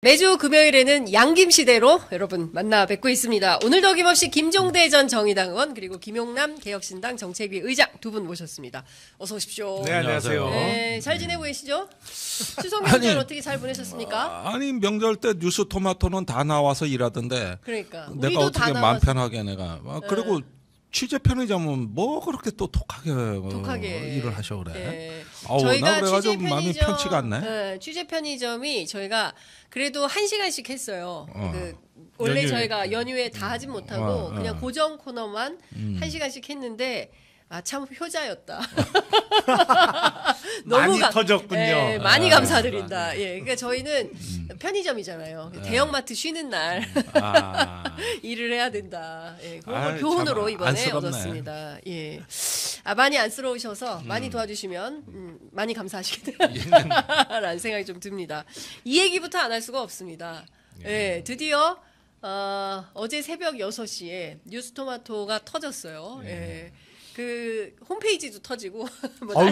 매주 금요일에는 양김시대로 여러분 만나 뵙고 있습니다. 오늘도 어김없이 김종대 전 정의당 의원 그리고 김용남 개혁신당 정책위 의장 두 분 모셨습니다. 어서 오십시오. 네, 안녕하세요. 네, 잘 지내고 계시죠? 추석 명절 어떻게 잘 보내셨습니까? 아니 명절 때 뉴스토마토는 다 나와서 일하던데. 그러니까 내가 어떻게 마음 편하게 내가. 그리고 취재 편의점은 뭐 그렇게 또 독하게 일을 하셔 그래. 네. 아우, 저희가 나 그래가지고 취재 마음이 편의점, 편치가 않네. 네, 취재 편의점이 저희가 그래도 1시간씩 했어요. 원래 저희가 연휴에 다 하진 못하고 그냥 고정 코너만 1시간씩 했는데 참 효자였다. 너무 많이 터졌군요. 예, 많이 감사드린다. 예, 그러니까 저희는 편의점이잖아요. 대형마트 쉬는 날 일을 해야 된다. 예, 그걸 교훈으로 이번에 얻었습니다. 예, 많이 안쓰러우셔서 많이 도와주시면 많이 감사하시겠다라는 생각이 좀 듭니다. 이 얘기부터 안 할 수가 없습니다. 예, 드디어 어제 새벽 6시에 뉴스토마토가 터졌어요. 예. 그 홈페이지도 터지고.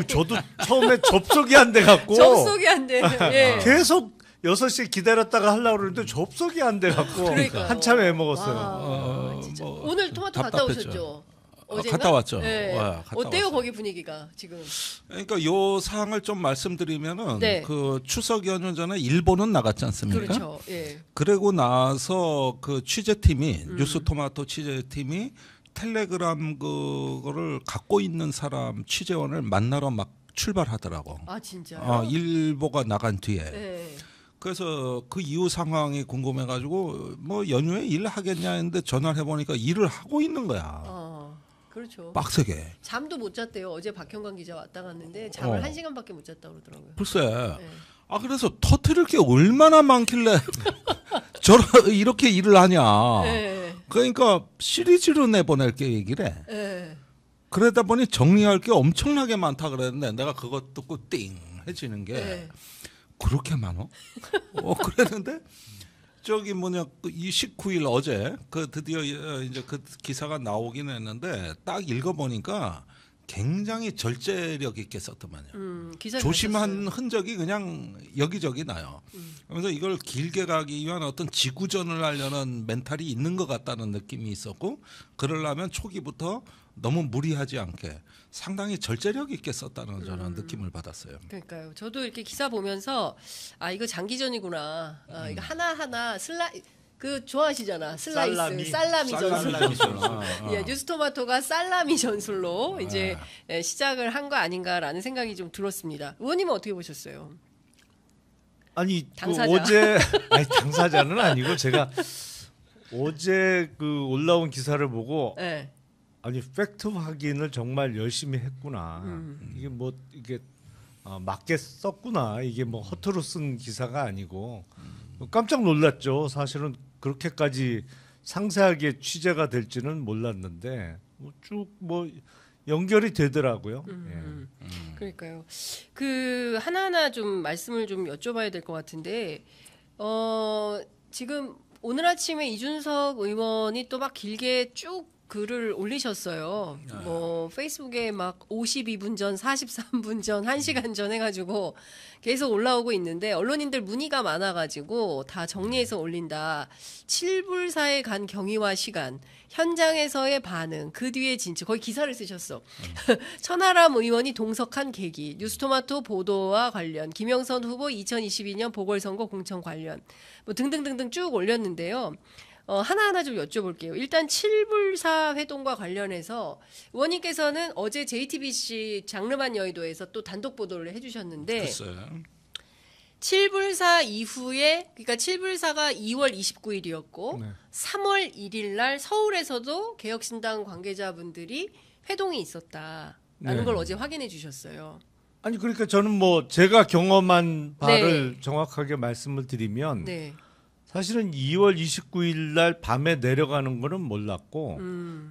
저도 처음에 접속이 안 돼 갖고. 접속이 안 돼. 예. 계속 6시에 기다렸다가 하려고 그러는데 접속이 안 돼 갖고 한참 애먹었어요. 진짜. 오늘 토마토 갔다 오셨죠? 어제인가? 갔다 왔죠. 네. 갔다 어때요 왔어요. 거기 분위기가 지금? 그러니까 요 사항을 좀 말씀드리면은 네. 그 추석 연휴 전에 일본은 나갔지 않습니까? 그렇죠. 예. 그러고 나서 그 취재팀이 뉴스토마토 취재팀이 텔레그램 그거를 갖고 있는 사람 취재원을 만나러 막 출발하더라고. 아 진짜요? 일보가 나간 뒤에. 네. 그래서 그 이후 상황이 궁금해가지고 뭐 연휴에 일 하겠냐 했는데 전화를 해보니까 일을 하고 있는 거야. 그렇죠. 빡세게. 잠도 못 잤대요. 어제 박형관 기자 왔다 갔는데 잠을 1시간밖에 못 잤다고 그러더라고요. 글쎄. 네. 그래서 터뜨릴 게 얼마나 많길래 이렇게 일을 하냐. 네. 그러니까 시리즈로 내보낼 계획이래. 네. 그러다 보니 정리할 게 엄청나게 많다 그랬는데 내가 그것 듣고 띵 해지는 게 네. 그렇게 많어? 그랬는데 저기 이 19일 어제 그 드디어 이제 그 기사가 나오긴 했는데 딱 읽어보니까 굉장히 절제력 있게 썼더만요. 조심한 흔적이 그냥 여기저기 나요. 그래서 이걸 길게 가기 위한 어떤 지구전을 하려는 멘탈이 있는 것 같다는 느낌이 있었고 그러려면 초기부터 너무 무리하지 않게 상당히 절제력 있게 썼다는 저는 느낌을 받았어요. 그러니까요. 저도 이렇게 기사 보면서 이거 장기전이구나. 이거 하나하나 좋아하시잖아. 살라미 전술. 예, 뉴스토마토가 살라미 전술로 이제 시작을 한 거 아닌가라는 생각이 좀 들었습니다. 의원님은 어떻게 보셨어요? 아니 당사자. 어제 당사자는 아니고 제가 어제 그 올라온 기사를 보고 네. 아니 팩트 확인을 정말 열심히 했구나. 이게 맞게 썼구나. 이게 뭐 허투루 쓴 기사가 아니고 깜짝 놀랐죠. 사실은 그렇게까지 상세하게 취재가 될지는 몰랐는데 쭉 연결이 되더라고요. 그러니까요. 하나하나 좀 말씀을 좀 여쭤봐야 될 것 같은데 지금 오늘 아침에 이준석 의원이 또 막 길게 쭉 글을 올리셨어요. 페이스북에 막 52분 전, 43분 전, 1시간 전 해가지고 계속 올라오고 있는데 언론인들 문의가 많아가지고 다 정리해서 올린다. 7불사에 간 경위와 시간, 현장에서의 반응, 그 뒤에 진짜 거의 기사를 쓰셨어. 천하람 의원이 동석한 계기, 뉴스토마토 보도와 관련, 김영선 후보 2022년 보궐선거 공천 관련, 등등등등 쭉 올렸는데요. 하나하나 좀 여쭤볼게요. 일단 7불사 회동과 관련해서 의원님께서는 어제 JTBC 장르만 여의도에서 또 단독 보도를 해주셨는데 글쎄요. 7불사 이후에 그러니까 7불사가 2월 29일이었고 3월 1일 날 서울에서도 개혁신당 관계자분들이 회동이 있었다라는 걸 어제 확인해 주셨어요. 아니 그러니까 저는 제가 경험한 바를 정확하게 말씀을 드리면 사실은 2월 29일 날 밤에 내려가는 거는 몰랐고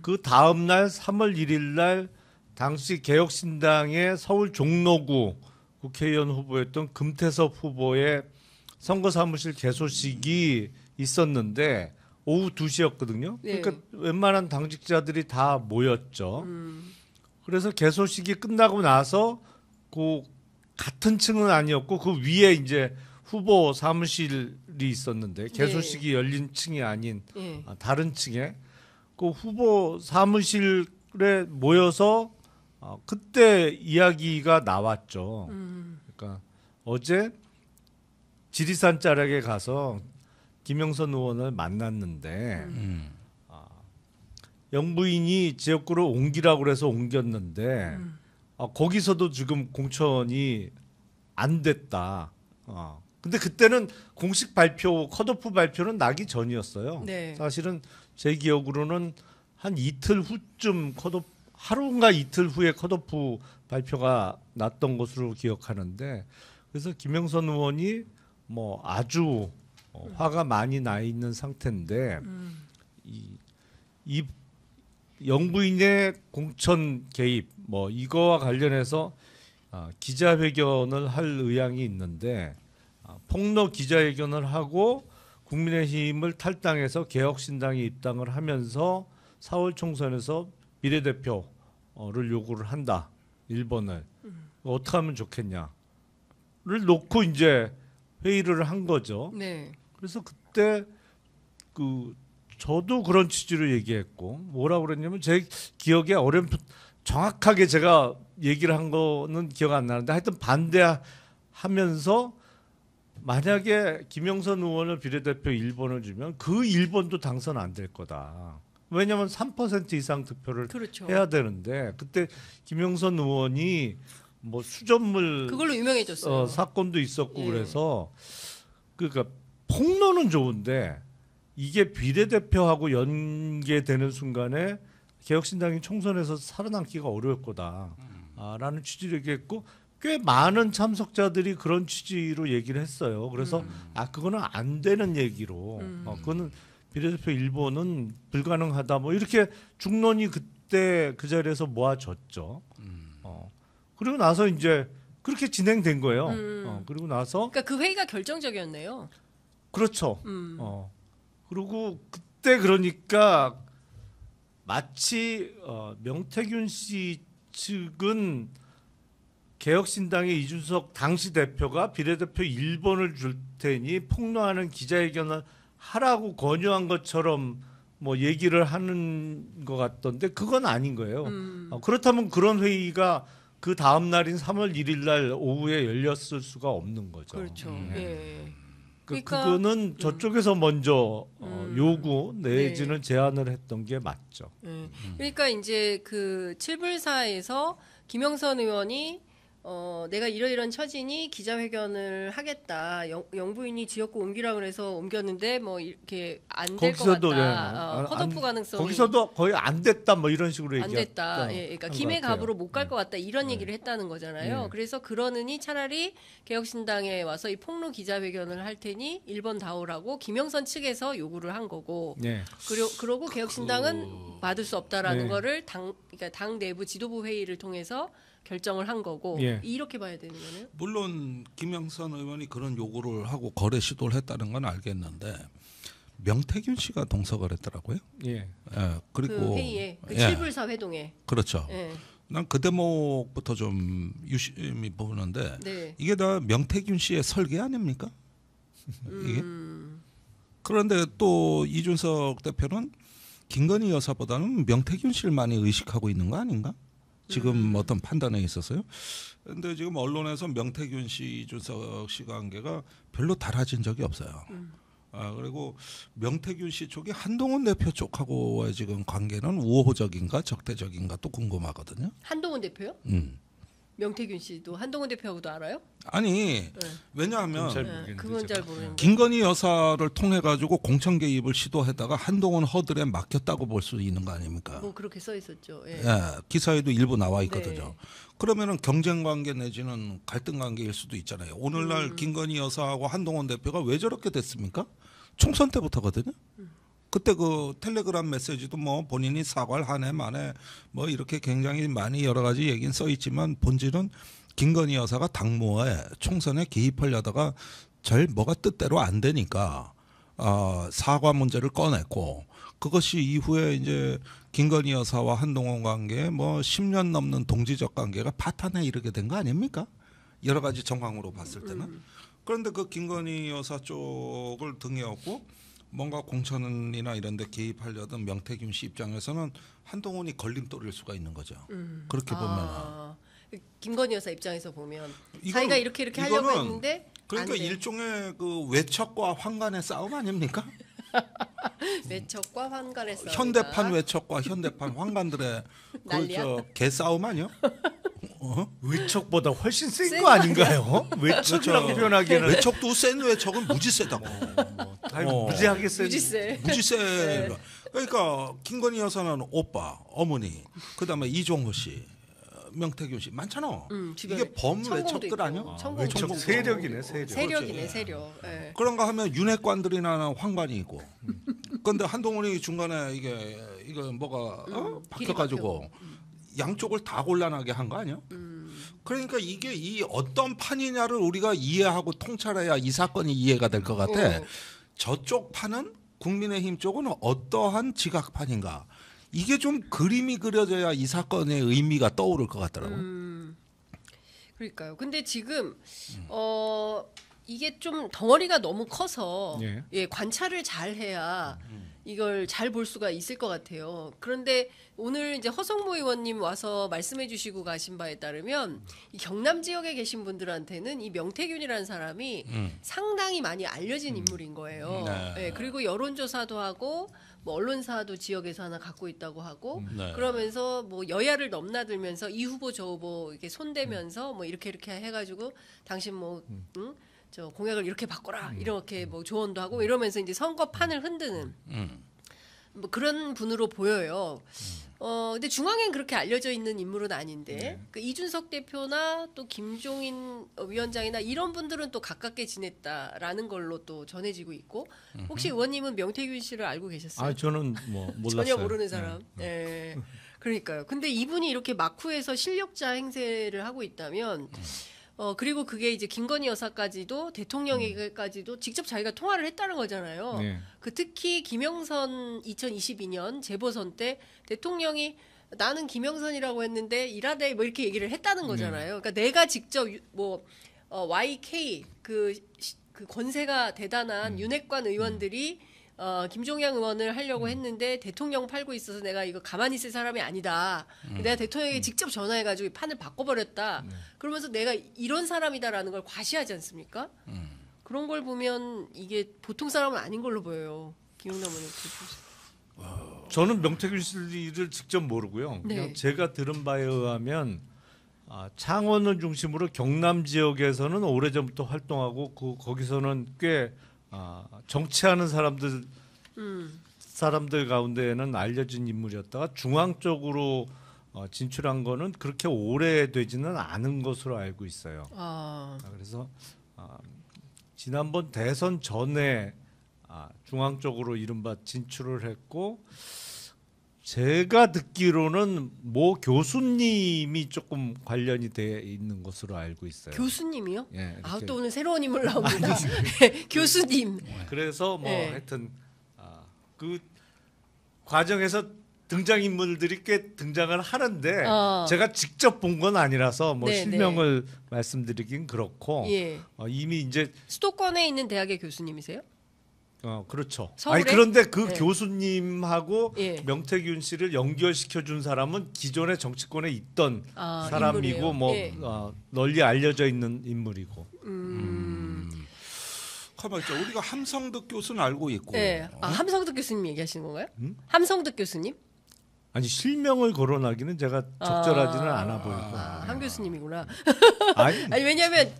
그 다음 날 3월 1일 날 당시 개혁신당의 서울 종로구 국회의원 후보였던 금태섭 후보의 선거사무실 개소식이 있었는데 오후 2시였거든요. 그러니까 웬만한 당직자들이 다 모였죠. 그래서 개소식이 끝나고 나서 그 같은 층은 아니었고 그 위에 이제 후보 사무실이 있었는데 개소식이 열린 층이 아닌 다른 층에 그 후보 사무실에 모여서 그때 이야기가 나왔죠. 그러니까 어제 지리산 자락에 가서 김영선 의원을 만났는데 영부인이 지역구로 옮기라고 그래서 옮겼는데 거기서도 지금 공천이 안 됐다. 근데 그때는 공식 발표, 컷오프 발표는 나기 전이었어요. 네. 사실은 제 기억으로는 한 이틀 후쯤 컷오프, 하루인가 이틀 후에 컷오프 발표가 났던 것으로 기억하는데, 그래서 김영선 의원이 뭐 아주 화가 많이 나 있는 상태인데 이 영부인의 공천 개입 뭐 이거와 관련해서 기자회견을 할 의향이 있는데 폭로 기자회견을 하고 국민의힘을 탈당해서 개혁신당에 입당을 하면서 4월 총선에서 비례대표를 요구를 한다. 1번을. 어떻게 하면 좋겠냐를 놓고 이제 회의를 한 거죠. 네. 그래서 그때 저도 그런 취지로 얘기했고 뭐라고 그랬냐면 제 기억에 정확하게 제가 얘기를 한 거는 기억 안 나는데 하여튼 반대하면서 만약에 김영선 의원을 비례대표 1번을 주면 그 1번도 당선 안 될 거다. 왜냐하면 3% 이상 득표를 그렇죠. 해야 되는데 그때 김영선 의원이 뭐 수전물 그걸로 유명해졌어요. 사건도 있었고 그래서 그러니까 폭로는 좋은데 이게 비례대표하고 연계되는 순간에 개혁신당이 총선에서 살아남기가 어려울 거다라는 취지로 얘기했고 꽤 많은 참석자들이 그런 취지로 얘기를 했어요. 그래서 그거는 안 되는 얘기로 그거는 비례대표 1번은 불가능하다 뭐 이렇게 중론이 그때 그 자리에서 모아졌죠. 그리고 나서 이제 그렇게 진행된 거예요. 그리고 나서 그러니까 그 회의가 결정적이었네요. 그렇죠. 그리고 그때 그러니까 마치 명태균 씨 측은 개혁신당의 이준석 당시 대표가 비례대표 1번을 줄 테니 폭로하는 기자회견을 하라고 권유한 것처럼 뭐 얘기를 하는 것 같던데 그건 아닌 거예요. 그렇다면 그런 회의가 그 다음 날인 3월 1일 날 오후에 열렸을 수가 없는 거죠. 그렇죠. 예. 그러니까 그거는 저쪽에서 먼저 요구 내지는 제안을 했던 게 맞죠. 그러니까 이제 그 7불사에서 김영선 의원이 내가 이러이런 처지니 기자회견을 하겠다. 영부인이 지역구 옮기라고 해서 옮겼는데 뭐 이렇게 안 될 것 같다. 컷오프 가능성이 거기서도 거의 안 됐다 뭐 이런 식으로 안 됐다. 그러니까 김해 갑으로 못 갈 것 같다 이런 얘기를 했다는 거잖아요. 그래서 그러느니 차라리 개혁신당에 와서 이 폭로 기자회견을 할 테니 1번 다오라고 김영선 측에서 요구를 한 거고. 그러고 개혁신당은 받을 수 없다라는 거를 그러니까 당 내부 지도부 회의를 통해서 결정을 한 거고 이렇게 봐야 되는 거네요. 물론 김영선 의원이 그런 요구를 하고 거래 시도를 했다는 건 알겠는데 명태균 씨가 동석을 했더라고요. 그리고 그 회의에 그 7불사 회동에. 그렇죠. 난 그 대목부터 좀 유심히 보는데 이게 다 명태균 씨의 설계 아닙니까? 이게? 그런데 또 이준석 대표는 김건희 여사보다는 명태균 씨를 많이 의식하고 있는 거 아닌가? 지금 어떤 판단에 있어서요. 그런데 지금 언론에서 명태균 씨, 이준석 씨 관계가 별로 달라진 적이 없어요. 그리고 명태균 씨 쪽이 한동훈 대표 쪽하고의 지금 관계는 우호적인가 적대적인가 또 궁금하거든요. 한동훈 대표요? 명태균 씨도 한동훈 대표하고도 알아요? 아니 왜냐하면 그건 잘 모르겠는데 김건희 여사를 통해 가지고 공천 개입을 시도했다가 한동훈 허들에 맡겼다고 볼 수 있는 거 아닙니까? 뭐 그렇게 써 있었죠. 기사에도 일부 나와 있거든요. 그러면은 경쟁 관계 내지는 갈등 관계일 수도 있잖아요. 오늘날 김건희 여사하고 한동훈 대표가 왜 저렇게 됐습니까? 총선 때부터거든요. 그때 그 텔레그램 메시지도 뭐 본인이 사과를 하네 마네 뭐 이렇게 굉장히 많이 여러 가지 얘기는 써 있지만 본질은 김건희 여사가 당무에 총선에 개입하려다가 잘 뭐가 뜻대로 안 되니까 사과 문제를 꺼냈고 그것이 이후에 이제 김건희 여사와 한동훈 관계 뭐 10년 넘는 동지적 관계가 파탄에 이르게 된 거 아닙니까? 여러 가지 정황으로 봤을 때는. 그런데 그 김건희 여사 쪽을 등에 업고 뭔가 공천이나 이런 데 개입하려던 명태균 씨 입장에서는 한동훈이 걸림돌일 수가 있는 거죠. 그렇게 보면. 김건희 여사 입장에서 보면 이건- 자기가 이렇게 하려고 이거는 했는데 그러니까 안 돼. 일종의 그 외척과 환관의 싸움 아닙니까? 외척과 환관의 싸움. 현대판 외척과 현대판 환관들의 난리야? 그저 개싸움 아니요? 외척보다 훨씬 센 센 거 아닌가요? 외척이라고 그렇죠. 표현하기에는 외척도 센 외척은 무지 세다고. 무지하게 센. 무지세. 무지 세. 그러니까 김건희 여사는 오빠, 어머니, 그다음에 이종호 씨, 명태균 씨 많잖아. 주변에. 이게 범 천공도 외척들 있고. 아니야? 천공도 외척 있고. 세력이네, 세력. 세력이네 세력. 예. 그런가 하면 윤핵관들이나 환관이 있고. 그런데 한동훈이 중간에 이게 뭐가 길이 바뀌어가지고 양쪽을 다 곤란하게 한 거 아니야? 그러니까 이게 이 어떤 판이냐를 우리가 이해하고 통찰해야 이 사건이 이해가 될 것 같아. 저쪽 판은 국민의힘 쪽은 어떠한 지각판인가? 이게 좀 그림이 그려져야 이 사건의 의미가 떠오를 것 같더라고. 그러니까요. 근데 지금 이게 좀 덩어리가 너무 커서 예. 관찰을 잘 해야 이걸 잘 볼 수가 있을 것 같아요. 그런데 오늘 이제 허성모 의원님 와서 말씀해 주시고 가신 바에 따르면 이 경남 지역에 계신 분들한테는 이 명태균이라는 사람이 상당히 많이 알려진 인물인 거예요. 네. 예, 그리고 여론조사도 하고 뭐 언론사도 지역에서 하나 갖고 있다고 하고 네. 그러면서 뭐 여야를 넘나들면서 이 후보 저 후보 이렇게 손대면서 뭐 이렇게 해가지고 당신 뭐 저 공약을 이렇게 바꿔라 이렇게 뭐 조언도 하고 이러면서 이제 선거판을 흔드는 뭐 그런 분으로 보여요. 근데 중앙엔 그렇게 알려져 있는 인물은 아닌데 그 이준석 대표나 또 김종인 위원장이나 이런 분들은 또 가깝게 지냈다라는 걸로 또 전해지고 있고 혹시 의원님은 명태균 씨를 알고 계셨어요? 아 저는 뭐 몰랐어요. 전혀 모르는 사람. 예. 그러니까요. 근데 이분이 이렇게 마쿠에서 실력자 행세를 하고 있다면 그리고 그게 이제 김건희 여사까지도 대통령에게까지도 직접 자기가 통화를 했다는 거잖아요. 네. 그 특히 김영선 2022년 재보선 때 대통령이 나는 김영선이라고 했는데 일하대 뭐 이렇게 얘기를 했다는 거잖아요. 그러니까 내가 직접 뭐 YK 그 권세가 대단한 윤핵관 의원들이 김종양 의원을 하려고 했는데 대통령 팔고 있어서 내가 이거 가만히 있을 사람이 아니다. 내가 대통령에게 직접 전화해가지고 판을 바꿔버렸다. 그러면서 내가 이런 사람이다라는 걸 과시하지 않습니까? 그런 걸 보면 이게 보통 사람은 아닌 걸로 보여요. 김용남 의원. 저는 명태균 씨를 직접 모르고요. 그냥 네. 제가 들은 바에 의하면 창원을 중심으로 경남 지역에서는 오래전부터 활동하고 거기서는 꽤 정치하는 사람들 가운데에는 알려진 인물이었다가 중앙 쪽으로 진출한 거는 그렇게 오래되지는 않은 것으로 알고 있어요. 그래서 지난번 대선 전에 중앙 쪽으로 이른바 진출을 했고 제가 듣기로는 모 교수님이 조금 관련이 돼 있는 것으로 알고 있어요. 교수님이요? 예, 이렇게. 또 오늘 새로운 인물 나옵니다. 교수님. 그래서 뭐 네. 하여튼 그 과정에서 등장인물들이 꽤 등장을 하는데 제가 직접 본 건 아니라서 뭐 네, 실명을 말씀드리긴 그렇고 예. 이미 이제 수도권에 있는 대학의 교수님이세요? 그렇죠. 서울에? 그런데 그 네. 교수님하고 예. 명태균 씨를 연결시켜 준 사람은 기존의 정치권에 있던 사람이고 인물이에요. 뭐 예. 널리 알려져 있는 인물이고. 가만 있자. 우리가 함성득 교수는 알고 있고. 네. 함성득 교수님 얘기하시는 건가요? 함성득 교수님? 아니 실명을 거론하기는 제가 적절하지는 않아 보이고. 함 교수님이구나. 아니, 아니 왜냐하면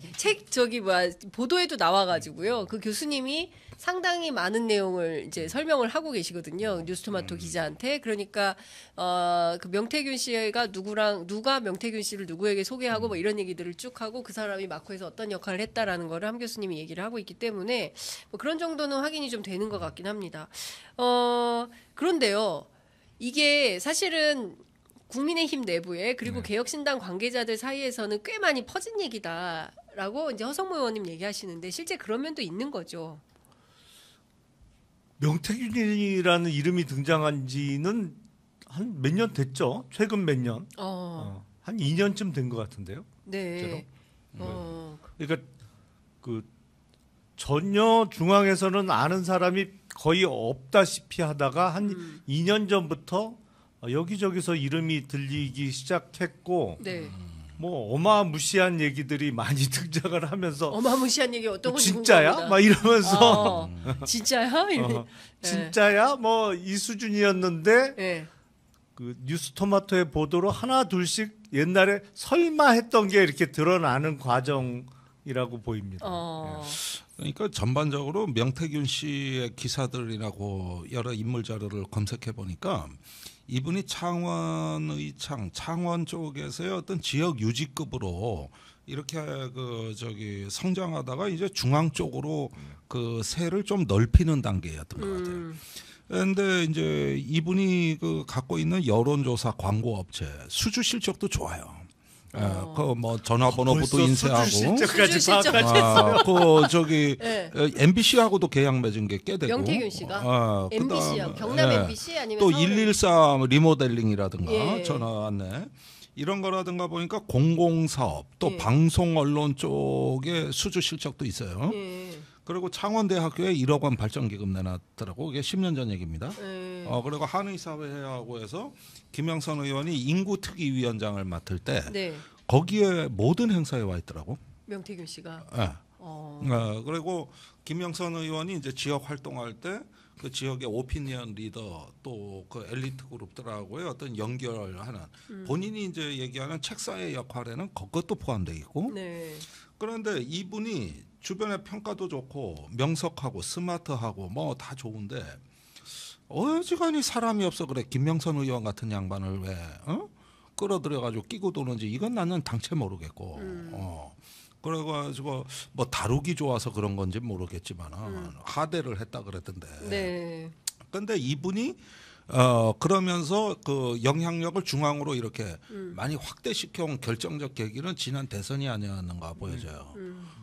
보도에도 나와가지고요. 그 교수님이 상당히 많은 내용을 이제 설명을 하고 계시거든요. 뉴스토마토 기자한테. 그러니까 그 명태균 씨가 누가 명태균 씨를 누구에게 소개하고 뭐 이런 얘기들을 쭉 하고 그 사람이 마쿠에서 어떤 역할을 했다라는 거를 함 교수님이 얘기를 하고 있기 때문에 뭐 그런 정도는 확인이 좀 되는 것 같긴 합니다. 그런데요. 이게 사실은 국민의힘 내부에 그리고 개혁신당 관계자들 사이에서는 꽤 많이 퍼진 얘기다라고 이제 허성모 의원님 얘기하시는데 실제 그런 면도 있는 거죠. 명태균이라는 이름이 등장한 지는 한 몇 년 됐죠? 최근 몇 년? 한 2년쯤 된 것 같은데요. 네. 그러니까 그 전혀 중앙에서는 아는 사람이 거의 없다시피 하다가 한 2년 전부터 여기저기서 이름이 들리기 시작했고 네. 뭐 어마무시한 얘기들이 많이 등장을 하면서 어마무시한 얘기 어떤 건지 진짜야? 궁금합니다. 막 이러면서 진짜야? 진짜야? 뭐 이 수준이었는데 네. 그 뉴스토마토의 보도로 하나 둘씩 옛날에 설마 했던 게 이렇게 드러나는 과정이라고 보입니다. 그러니까 전반적으로 명태균 씨의 기사들이라고 여러 인물 자료를 검색해 보니까 이분이 창원 쪽에서의 어떤 지역 유지급으로 이렇게 성장하다가 이제 중앙 쪽으로 그 세를 좀 넓히는 단계였던 것 같아요. 그런데 이제 이분이 갖고 있는 여론조사 광고 업체 수주 실적도 좋아요. 뭐 전화번호부터 인쇄하고 실적까지 파악했어요. MBC하고도 계약 맺은 게 꽤 되고. 명태균 씨가 MBC요. 경남 MBC 아니면 또 113 리모델링이라든가 예. 전화 안내 이런 거라든가 보니까 공공사업 또 예. 방송 언론 쪽에 수주 실적도 있어요. 예. 그리고 창원대학교에 1억 원 발전기금 내놨더라고. 이게 10년 전 얘기입니다. 그리고 한의사회하고 해서 김영선 의원이 인구특위위원장을 맡을 때 네. 거기에 모든 행사에 와 있더라고. 명태균 씨가. 네. 그리고 김영선 의원이 이제 지역 활동할 때 그 지역의 오피니언 리더 또 그 엘리트 그룹들하고의 어떤 연결하는 본인이 이제 얘기하는 책사의 역할에는 그것도 포함되어 있고. 네. 그런데 이분이 주변의 평가도 좋고 명석하고 스마트하고 뭐 다 좋은데 어지간히 사람이 없어 그래. 김명선 의원 같은 양반을 왜 끌어들여가지고 끼고 도는지 이건 나는 당최 모르겠고 그래가지고 뭐 다루기 좋아서 그런 건지 모르겠지만 하대를 했다 그랬던데. 네. 근데 이분이 그러면서 그 영향력을 중앙으로 이렇게 많이 확대시켜온 결정적 계기는 지난 대선이 아니었는가 보여져요.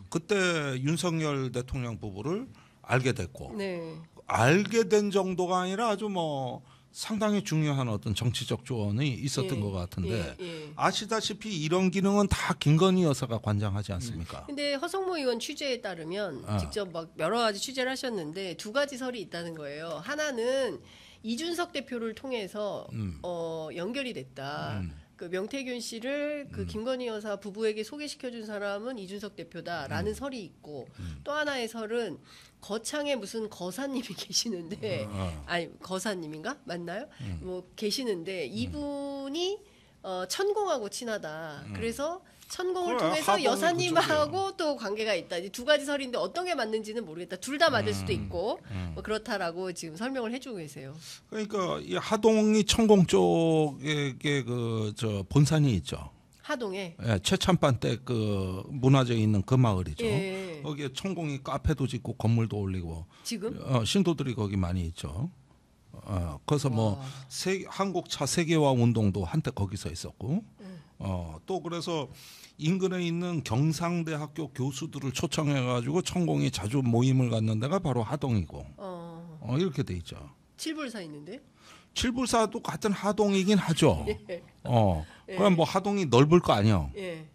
그때 윤석열 대통령 부부를 알게 됐고 네. 알게 된 정도가 아니라 아주 뭐 상당히 중요한 어떤 정치적 조언이 있었던 것 같은데 아시다시피 이런 기능은 다 김건희 여사가 관장하지 않습니까? 근데 허성모 의원 취재에 따르면 직접 막 여러 가지 취재를 하셨는데 두 가지 설이 있다는 거예요. 하나는 이준석 대표를 통해서 연결이 됐다. 그 명태균 씨를 그 김건희 여사 부부에게 소개시켜준 사람은 이준석 대표다라는 설이 있고 또 하나의 설은 거창에 무슨 거사님이 계시는데 아니 거사님인가 맞나요? 뭐 계시는데 이분이 천공하고 친하다. 그래서 천공을 통해서 여사님하고 또 관계가 있다. 이 두 가지 설인데 어떤 게 맞는지는 모르겠다. 둘 다 맞을 수도 있고 뭐 그렇다라고 지금 설명을 해주고 계세요. 그러니까 이 하동이 천공 쪽에 저 본산이 있죠. 하동에. 예, 최참반 때 그 문화재에 있는 그 마을이죠. 예. 거기에 천공이 카페도 짓고 건물도 올리고. 지금? 신도들이 거기 많이 있죠. 그래서 뭐 한국차 세계화 운동도 한때 거기서 있었고. 또 그래서 인근에 있는 경상대학교 교수들을 초청해가지고 천공이 자주 모임을 갖는 데가 바로 하동이고. 이렇게 돼 있죠. 칠불사 있는데? 칠불사도 같은 하동이긴 하죠. 예. 그럼 뭐 하동이 넓을 거 아니야. 예.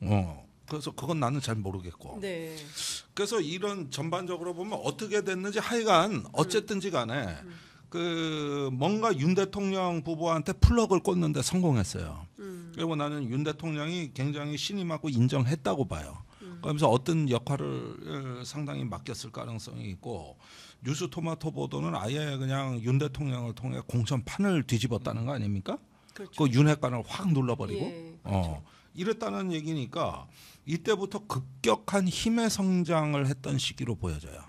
그래서 그건 나는 잘 모르겠고. 네. 그래서 이런 전반적으로 보면 어떻게 됐는지 하여간 어쨌든지 간에 그 뭔가 윤 대통령 부부한테 플러그를 꽂는데 성공했어요. 그리고 나는 윤 대통령이 굉장히 신임하고 인정했다고 봐요. 그러면서 어떤 역할을 상당히 맡겼을 가능성이 있고 뉴스토마토 보도는 아예 그냥 윤 대통령을 통해 공천판을 뒤집었다는 거 아닙니까? 그렇죠. 그 윤핵관을 확 눌러버리고 그렇죠. 이랬다는 얘기니까 이때부터 급격한 힘의 성장을 했던 시기로 보여져요.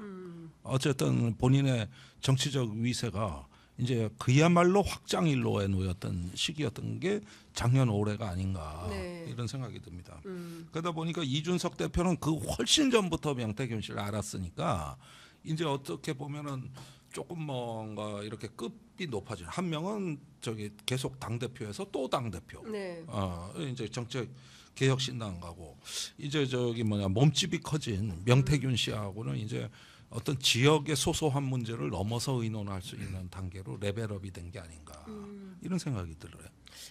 어쨌든 본인의 정치적 위세가 이제 그야말로 확장일로에 놓였던 시기였던 게 작년 올해가 아닌가 이런 생각이 듭니다. 그러다 보니까 이준석 대표는 그 훨씬 전부터 명태균 씨를 알았으니까 이제 어떻게 보면은 조금 뭔가 이렇게 급이 높아진 한 명은 저기 계속 당 대표에서 또 당 대표. 네. 이제 정책 개혁 신당 가고 이제 저기 몸집이 커진 명태균 씨하고는 이제 어떤 지역의 소소한 문제를 넘어서 의논할 수 있는 단계로 레벨업이 된 게 아닌가 이런 생각이 들어요.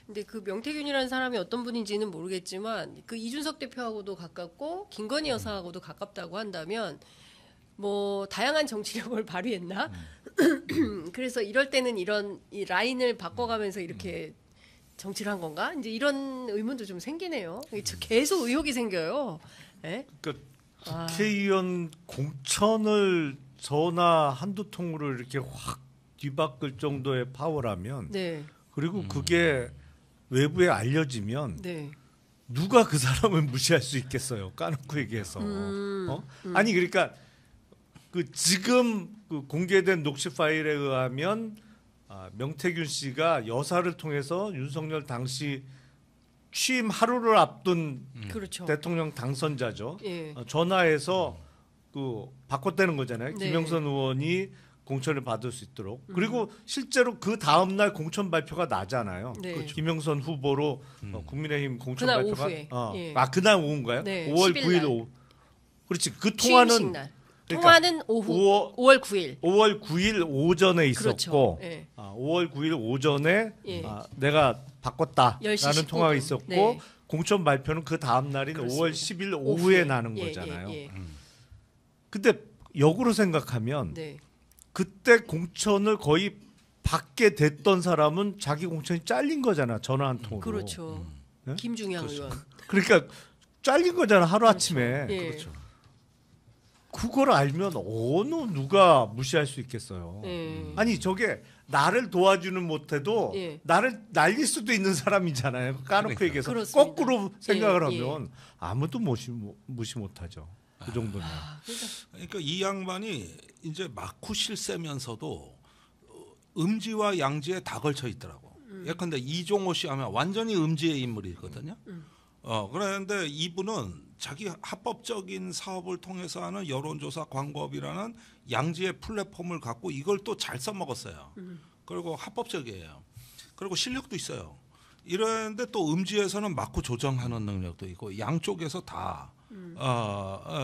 근데 그 명태균이라는 사람이 어떤 분인지는 모르겠지만 그 이준석 대표하고도 가깝고 김건희 여사하고도 가깝다고 한다면 뭐 다양한 정치력을 발휘했나? 그래서 이럴 때는 이런 이 라인을 바꿔가면서 이렇게 정치를 한 건가? 이제 이런 의문도 좀 생기네요. 계속 의혹이 생겨요. 네? 그러니까 국회의원 공천을 전화 한두 통으로 이렇게 확 뒤바꿀 정도의 파워라면, 네. 그리고 그게 외부에 알려지면 네. 누가 그 사람을 무시할 수 있겠어요? 까놓고 얘기해서. 아니 그러니까 그 지금 그 공개된 녹취 파일에 의하면 명태균 씨가 여사를 통해서 윤석열 당시 취임 하루를 앞둔 그렇죠. 대통령 당선자죠. 예. 전화해서 그 바꿨다는 거잖아요. 네. 김영선 의원이 공천을 받을 수 있도록. 그리고 실제로 그 다음 날 공천 발표가 나잖아요. 네. 그렇죠. 김영선 후보로 국민의힘 공천 그날 발표가 오후에. 예. 그날 오후인가요? 네, 5월 10일 9일 날. 오후. 그렇지. 그 취임식 통화는 날. 그러니까 통화는 오후 5월 9일. 5월 9일 오전에 있었고 그렇죠. 예. 5월 9일 오전에 예. 내가 바꿨다라는 10시 19분. 통화가 있었고 네. 공천 발표는 그 다음 날인 그렇습니다. 5월 10일 오후에 오후에. 나는 예, 거잖아요. 예, 예. 근데 역으로 생각하면 네. 그때 공천을 거의 받게 됐던 사람은 자기 공천이 잘린 거잖아. 전화 한 통으로. 그렇죠. 네? 김중양 그렇죠. 의원. 그러니까 잘린 거잖아. 하루 아침에. 예. 그렇죠. 그걸 알면 어느 누가 무시할 수 있겠어요. 아니 저게 나를 도와주는 못해도 예. 나를 날릴 수도 있는 사람이잖아요. 까놓고 그러니까. 얘기해서 그렇습니다. 거꾸로 생각을 예, 하면 아무도 무시 못하죠. 그 정도면. 그러니까 이 양반이 이제 마쿠 실세면서도 음지와 양지에 다 걸쳐 있더라고. 예컨대 이종호 씨 하면 완전히 음지의 인물이거든요. 그런데 이분은 자기 합법적인 사업을 통해서 하는 여론조사 광고업이라는 양지의 플랫폼을 갖고 이걸 또 잘 써먹었어요. 그리고 합법적이에요. 그리고 실력도 있어요. 이런데 또 음지에서는 마쿠 조정하는 능력도 있고 양쪽에서 다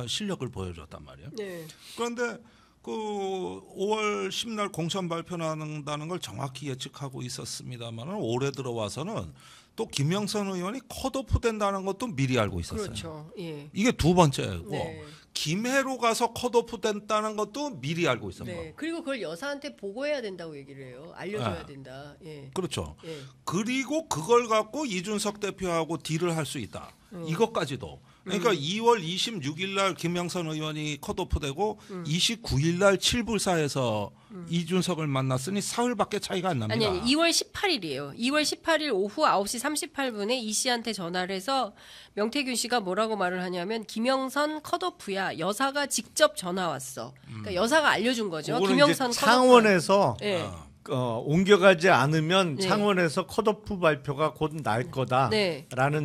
실력을 보여줬단 말이에요. 네. 그런데 그 5월 10날 공천 발표한다는 걸 정확히 예측하고 있었습니다만 올해 들어와서는 또 김영선 의원이 컷오프 된다는 것도 미리 알고 있었어요. 그렇죠. 예. 이게 두 번째고 네. 김해로 가서 컷오프 된다는 것도 미리 알고 있었고. 네. 그리고 그걸 여사한테 보고해야 된다고 얘기를 해요. 알려줘야 된다. 예. 그렇죠. 예. 그리고 그걸 갖고 이준석 대표하고 딜을 할 수 있다. 이것까지도. 그러니까 2월 26일 날 김영선 의원이 컷오프되고 29일 날 칠불사에서 이준석을 만났으니 사흘밖에 차이가 안 납니다. 아니 2월 18일이에요. 2월 18일 오후 9시 38분에 이 씨한테 전화를 해서 명태균 씨가 뭐라고 말을 하냐면 김영선 컷오프야. 여사가 직접 전화 왔어. 그러니까 여사가 알려준 거죠. 그거는 김영선 이제 컷오프. 창원에서 네. 옮겨가지 않으면 네. 창원에서 컷오프 발표가 곧 날 거다라는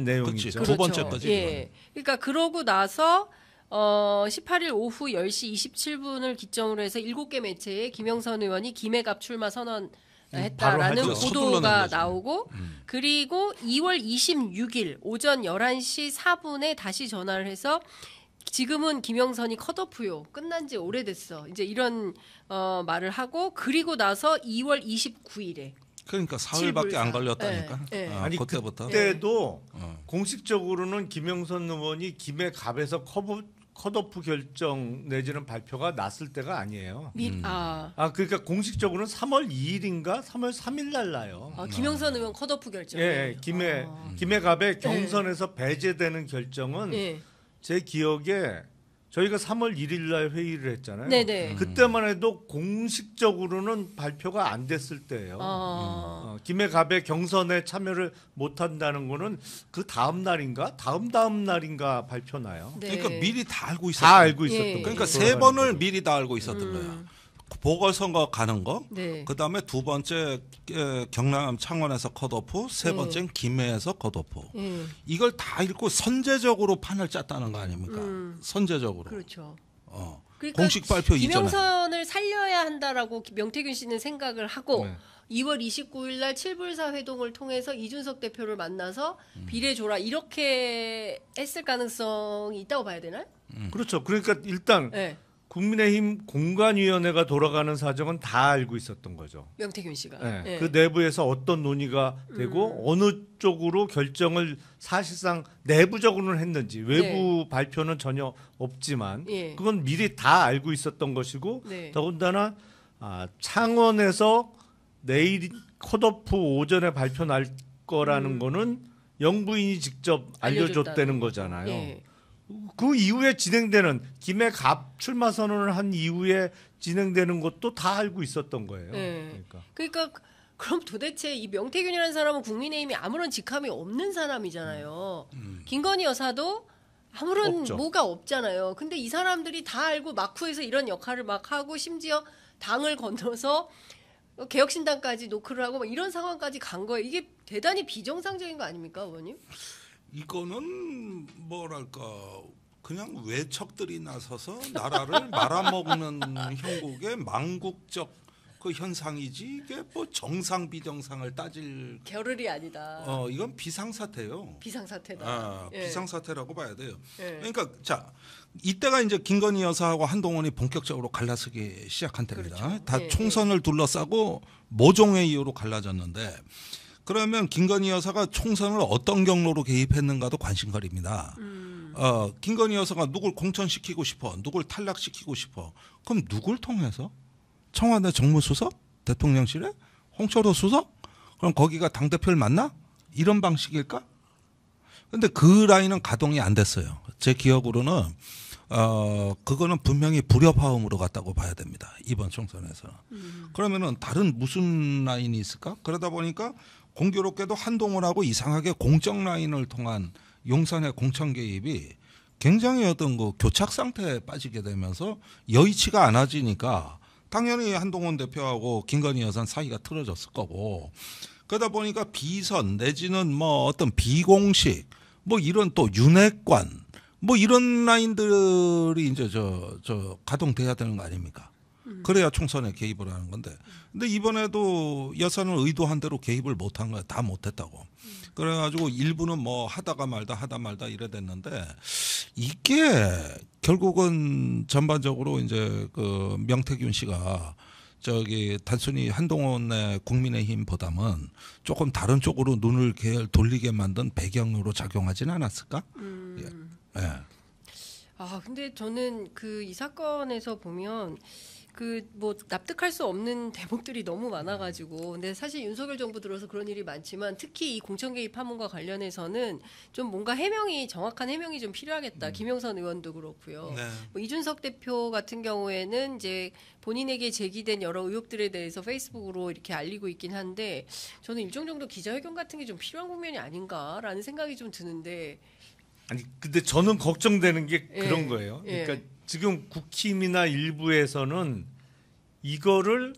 네. 내용이죠. 두 번째까지. 예. 그러니까 그러고 나서 18일 오후 10시 27분을 기점으로 해서 7개 매체에 김영선 의원이 김해갑 출마 선언했다라는 바로 하죠. 보도가 서둘러낸 거죠. 나오고 그리고 2월 26일 오전 11시 4분에 다시 전화를 해서 지금은 김영선이 컷오프요. 끝난 지 오래됐어. 이제 이런 말을 하고 그리고 나서 2월 29일에 그러니까 사흘밖에 안 걸렸다니까. 네, 네. 아니 그때부터. 그때도 공식적으로는 김영선 의원이 김해갑에서 컷오프 결정 내지는 발표가 났을 때가 아니에요. 그러니까 공식적으로는 3월 2일인가 3월 3일 날 나요. 김영선 의원 컷오프 결정. 예, 김해갑의 경선에서 배제되는 결정은 예. 제 기억에 저희가 3월 1일 날 회의를 했잖아요. 네네. 그때만 해도 공식적으로는 발표가 안 됐을 때예요. 김해갑의 경선에 참여를 못 한다는 거는 그 다음 날인가 다음 날인가 발표나요. 네. 그러니까 미리 다 알고 있었어요. 다 알고 있었던 예. 거예요. 그러니까 세 번을 미리 다 알고 있었던 거예요. 보궐선거 가는 거, 네. 그 다음에 두 번째 경남 창원에서 컷오프, 세 번째는 김해에서 컷오프. 이걸 다 읽고 선제적으로 판을 짰다는 거 아닙니까? 선제적으로. 그렇죠. 그러니까 공식 발표 이전에. 김영선을 살려야 한다라고 명태균 씨는 생각을 하고 네. 2월 29일 날 칠불사 회동을 통해서 이준석 대표를 만나서 비례 줘라 이렇게 했을 가능성이 있다고 봐야 되나요? 그렇죠. 그러니까 일단 네. 국민의힘 공관위원회가 돌아가는 사정은 다 알고 있었던 거죠. 명태균 씨가. 네. 네. 그 내부에서 어떤 논의가 되고 어느 쪽으로 결정을 사실상 내부적으로는 했는지 외부 발표는 전혀 없지만 그건 미리 다 알고 있었던 것이고 더군다나 창원에서 내일 컷오프 오전에 발표 날 거라는 거는 영부인이 직접 알려줬다는 거잖아요. 그 이후에 진행되는 김해갑 출마 선언을 한 이후에 진행되는 것도 다 알고 있었던 거예요. 그러니까 그럼 도대체 이 명태균이라는 사람은 국민의힘이 아무런 직함이 없는 사람이잖아요. 김건희 여사도 아무런 없죠. 뭐가 없잖아요. 근데 이 사람들이 다 알고 막후에서 이런 역할을 막 하고 심지어 당을 건너서 개혁신당까지 노크를 하고 막 이런 상황까지 간 거예요. 이게 대단히 비정상적인 거 아닙니까, 의원님? 이거는 뭐랄까 그냥 외척들이 나서서 나라를 말아먹는 형국의 망국적 그 현상이지 이게 뭐 정상 비정상을 따질 겨를이 아니다. 이건 비상사태요. 비상사태다. 비상사태라고 봐야 돼요. 그러니까 자 이때가 이제 김건희 여사하고 한동훈이 본격적으로 갈라서기 시작한 때입니다. 그렇죠. 다 총선을 둘러싸고 모종의 이유로 갈라졌는데 그러면 김건희 여사가 총선을 어떤 경로로 개입했는가도 관심거리입니다. 김건희 여사가 누굴 공천시키고 싶어, 누굴 탈락시키고 싶어. 그럼 누굴 통해서? 청와대 정무수석? 대통령실에? 홍철호 수석? 그럼 거기가 당대표를 만나? 이런 방식일까? 근데 그 라인은 가동이 안 됐어요. 제 기억으로는 그거는 분명히 불협화음으로 갔다고 봐야 됩니다. 이번 총선에서. 그러면은 다른 무슨 라인이 있을까? 그러다 보니까 공교롭게도 한동훈하고 이상하게 공적 라인을 통한 용산의 공천 개입이 굉장히 어떤 그 교착 상태에 빠지게 되면서 여의치가 않아지니까 당연히 한동훈 대표하고 김건희 여사는 사이가 틀어졌을 거고 그러다 보니까 비선 내지는 뭐 어떤 비공식 뭐 이런 또 윤핵관 뭐 이런 라인들이 이제 저 가동돼야 되는 거 아닙니까? 그래야 총선에 개입을 하는 건데. 근데 이번에도 여사는 의도한 대로 개입을 못한 거야. 다 못했다고. 그래가지고 일부는 뭐 하다 말다 이래 됐는데 이게 결국은 전반적으로 이제 그 명태균 씨가 저기 단순히 한동훈의 국민의힘보다는 조금 다른 쪽으로 눈을 돌리게 만든 배경으로 작용하지는 않았을까? 예. 근데 저는 그 이 사건에서 보면 그 뭐 납득할 수 없는 대목들이 너무 많아가지고 근데 사실 윤석열 정부 들어서 그런 일이 많지만 특히 이 공천 개입 파문과 관련해서는 좀 뭔가 정확한 해명이 좀 필요하겠다. 김영선 의원도 그렇고요. 네. 뭐 이준석 대표 같은 경우에는 이제 본인에게 제기된 여러 의혹들에 대해서 페이스북으로 이렇게 알리고 있긴 한데 저는 일정 정도 기자회견 같은 게 좀 필요한 국면이 아닌가라는 생각이 좀 드는데. 아니 근데 저는 걱정되는 게 그런 거예요. 그러니까 지금 국힘이나 일부에서는 이거를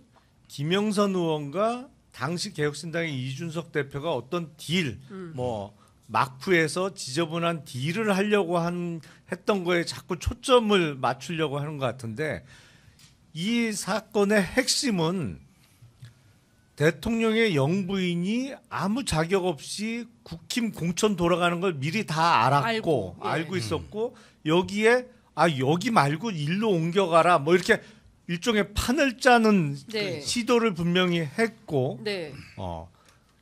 김영선 의원과 당시 개혁신당의 이준석 대표가 어떤 딜, 뭐 막후에서 지저분한 딜을 하려고 했던 거에 자꾸 초점을 맞추려고 하는 것 같은데 이 사건의 핵심은 대통령의 영부인이 아무 자격 없이 국힘 공천 돌아가는 걸 미리 다 알고 있었고 여기에 여기 말고 일로 옮겨가라 뭐 이렇게 일종의 판을 짜는 시도를 분명히 했고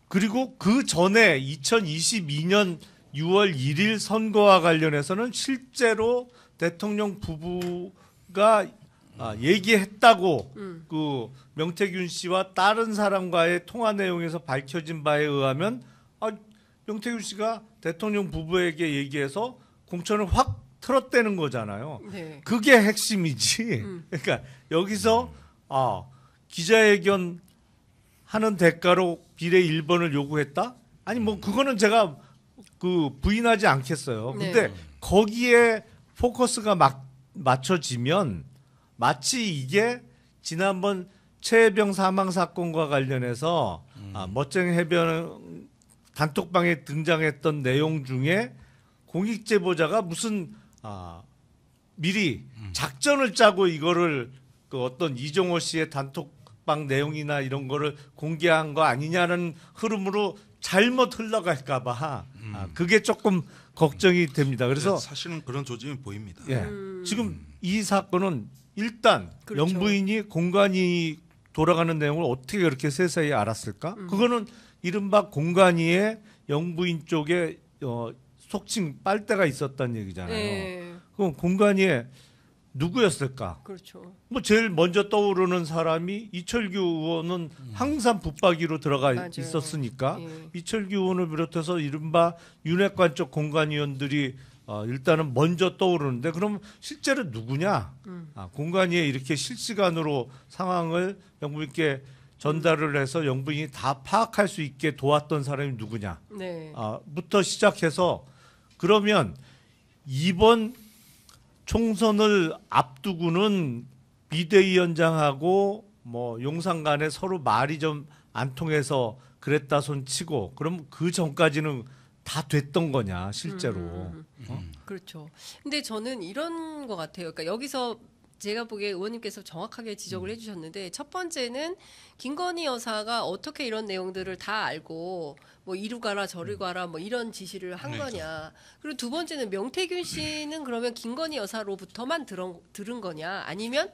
그리고 그 전에 2022년 6월 1일 선거와 관련해서는 실제로 대통령 부부가 얘기했다고 그 명태균 씨와 다른 사람과의 통화 내용에서 밝혀진 바에 의하면 명태균 씨가 대통령 부부에게 얘기해서 공천을 확 틀었대는 거잖아요. 그게 핵심이지. 그러니까 여기서 기자회견 하는 대가로 비례 1번을 요구했다? 아니 뭐 그거는 제가 그 부인하지 않겠어요. 근데 거기에 포커스가 맞춰지면 마치 이게 지난번 최혜병 사망 사건과 관련해서 멋쟁이 해변 단톡방에 등장했던 내용 중에 공익 제보자가 무슨 미리 작전을 짜고 이거를 그 어떤 이종호 씨의 단톡방 내용이나 이런 거를 공개한 거 아니냐는 흐름으로 잘못 흘러갈까봐 그게 조금 걱정이 됩니다. 그래서 사실은 그런 조짐이 보입니다. 지금 이 사건은 일단 그렇죠. 영부인이 공간이 돌아가는 내용을 어떻게 그렇게 세세히 알았을까? 그거는 이른바 공간이의 영부인 쪽에 속칭 빨대가 있었다는 얘기잖아요. 네. 그럼 공간이의 누구였을까? 그렇죠. 뭐 제일 먼저 떠오르는 사람이 이철규 의원은 항상 붙박이로 들어가 맞아요. 있었으니까 예. 이철규 의원을 비롯해서 이른바 윤핵관 쪽 공관위원들이 일단은 먼저 떠오르는데 그럼 실제로 누구냐? 공관위에 이렇게 실시간으로 상황을 영부인께 전달을 해서 영부인이 다 파악할 수 있게 도왔던 사람이 누구냐? 네. 부터 시작해서 그러면 이번 총선을 앞두고는 비대위원장하고 뭐 용산 간에 서로 말이 좀 안 통해서 그랬다 손 치고 그럼 그 전까지는 다 됐던 거냐 실제로. 그렇죠. 근데 저는 이런 것 같아요. 그러니까 여기서 제가 보기에 의원님께서 정확하게 지적을 해주셨는데 첫 번째는 김건희 여사가 어떻게 이런 내용들을 다 알고 뭐 이루 가라 저리 가라 뭐 이런 지시를 한 거냐. 그리고 두 번째는 명태균 씨는 그러면 김건희 여사로부터만 들은 거냐 아니면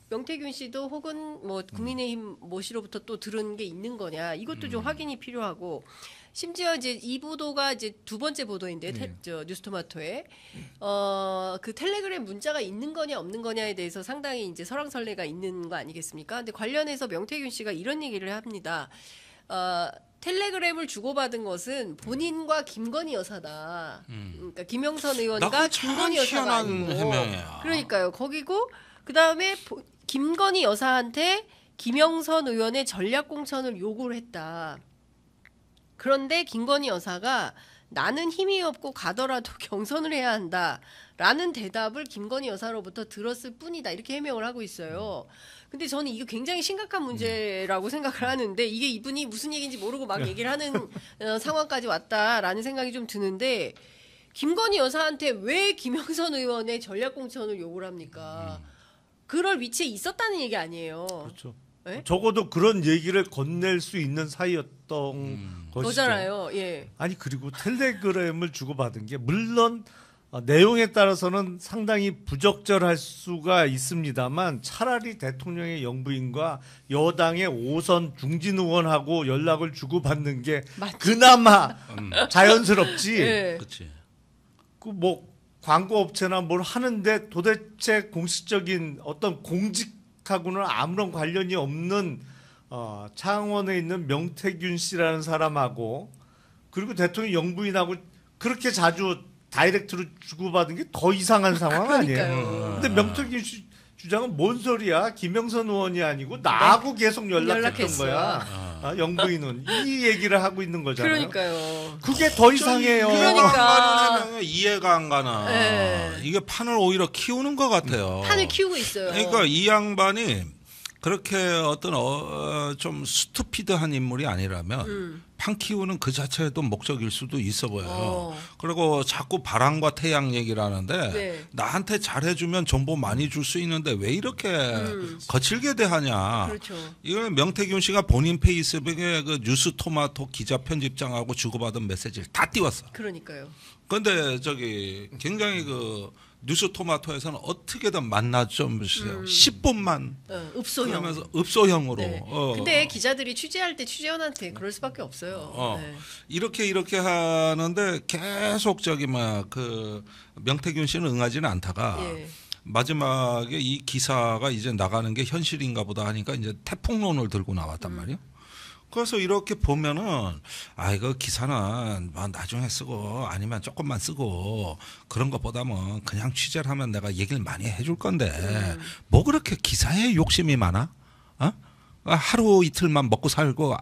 명태균 씨도 혹은 뭐 국민의힘 모시로부터 또 들은 게 있는 거냐 이것도 좀 확인이 필요하고 심지어 이제 이 보도가 이제 두 번째 보도인데 저 뉴스토마토에 그 텔레그램 문자가 있는 거냐 없는 거냐에 대해서 상당히 이제 설왕설래가 있는 거 아니겠습니까? 근데 관련해서 명태균 씨가 이런 얘기를 합니다. 텔레그램을 주고받은 것은 본인과 김건희 여사다. 그러니까 김영선 의원과 김건희 여사가 아니고. 해명이야. 그러니까요. 거기고 그 다음에 김건희 여사한테 김영선 의원의 전략 공천을 요구를 했다. 그런데 김건희 여사가 나는 힘이 없고 가더라도 경선을 해야 한다라는 대답을 김건희 여사로부터 들었을 뿐이다. 이렇게 해명을 하고 있어요. 근데 저는 이거 굉장히 심각한 문제라고 생각을 하는데 이게 이분이 무슨 얘기인지 모르고 막 얘기를 하는 상황까지 왔다라는 생각이 좀 드는데 김건희 여사한테 왜 김영선 의원의 전략 공천을 요구를 합니까? 그럴 위치에 있었다는 얘기 아니에요. 그렇죠. 네? 적어도 그런 얘기를 건넬 수 있는 사이였던 것이죠. 거잖아요. 예. 아니 그리고 텔레그램을 주고받은 게 물론 내용에 따라서는 상당히 부적절할 수가 있습니다만 차라리 대통령의 영부인과 여당의 5선 중진 의원하고 연락을 주고받는 게 맞지. 그나마 자연스럽지. 예. 그렇지. 그 뭐 광고 업체나 뭘 하는데 도대체 공식적인 어떤 공직하고는 아무런 관련이 없는 창원에 있는 명태균 씨라는 사람하고 그리고 대통령 영부인하고 그렇게 자주 다이렉트로 주고받은 게 더 이상한 상황 아니에요? 근데 명태균 씨 주장은 뭔 소리야? 김영선 의원이 아니고 나하고 계속 연락했던 거야. 영부인은 이 얘기를 하고 있는 거잖아요. 그러니까요. 그게 더 이상해요. 그러니까. 이해가 안 가나. 네. 이게 판을 오히려 키우는 것 같아요. 판을 키우고 있어요. 그러니까 이 양반이 그렇게 어떤 좀 스투피드한 인물이 아니라면 판 키우는 그 자체도 목적일 수도 있어 보여요. 그리고 자꾸 바람과 태양 얘기를 하는데 네. 나한테 잘해주면 정보 많이 줄 수 있는데 왜 이렇게 거칠게 대하냐. 그렇죠. 이건 명태균 씨가 본인 페이스북에 그 뉴스토마토 기자 편집장하고 주고받은 메시지를 다 띄웠어. 그러니까요. 그런데 저기 굉장히 그 뉴스토마토에서는 어떻게든 만나 좀 주세요. 10분만 읍소형. 그러면서 읍소형으로. 네. 근데 기자들이 취재할 때 취재원한테 그럴 수밖에 없어요. 네. 이렇게 하는데 계속 저기 막 그 명태균 씨는 응하지는 않다가 예. 마지막에 이 기사가 이제 나가는 게 현실인가 보다 하니까 이제 태풍론을 들고 나왔단 말이에요. 그래서 이렇게 보면은 이거 기사는 뭐 나중에 쓰고 아니면 조금만 쓰고 그런 것보다는 그냥 취재를 하면 내가 얘기를 많이 해줄 건데 뭐 그렇게 기사에 욕심이 많아? 하루 이틀만 먹고 살고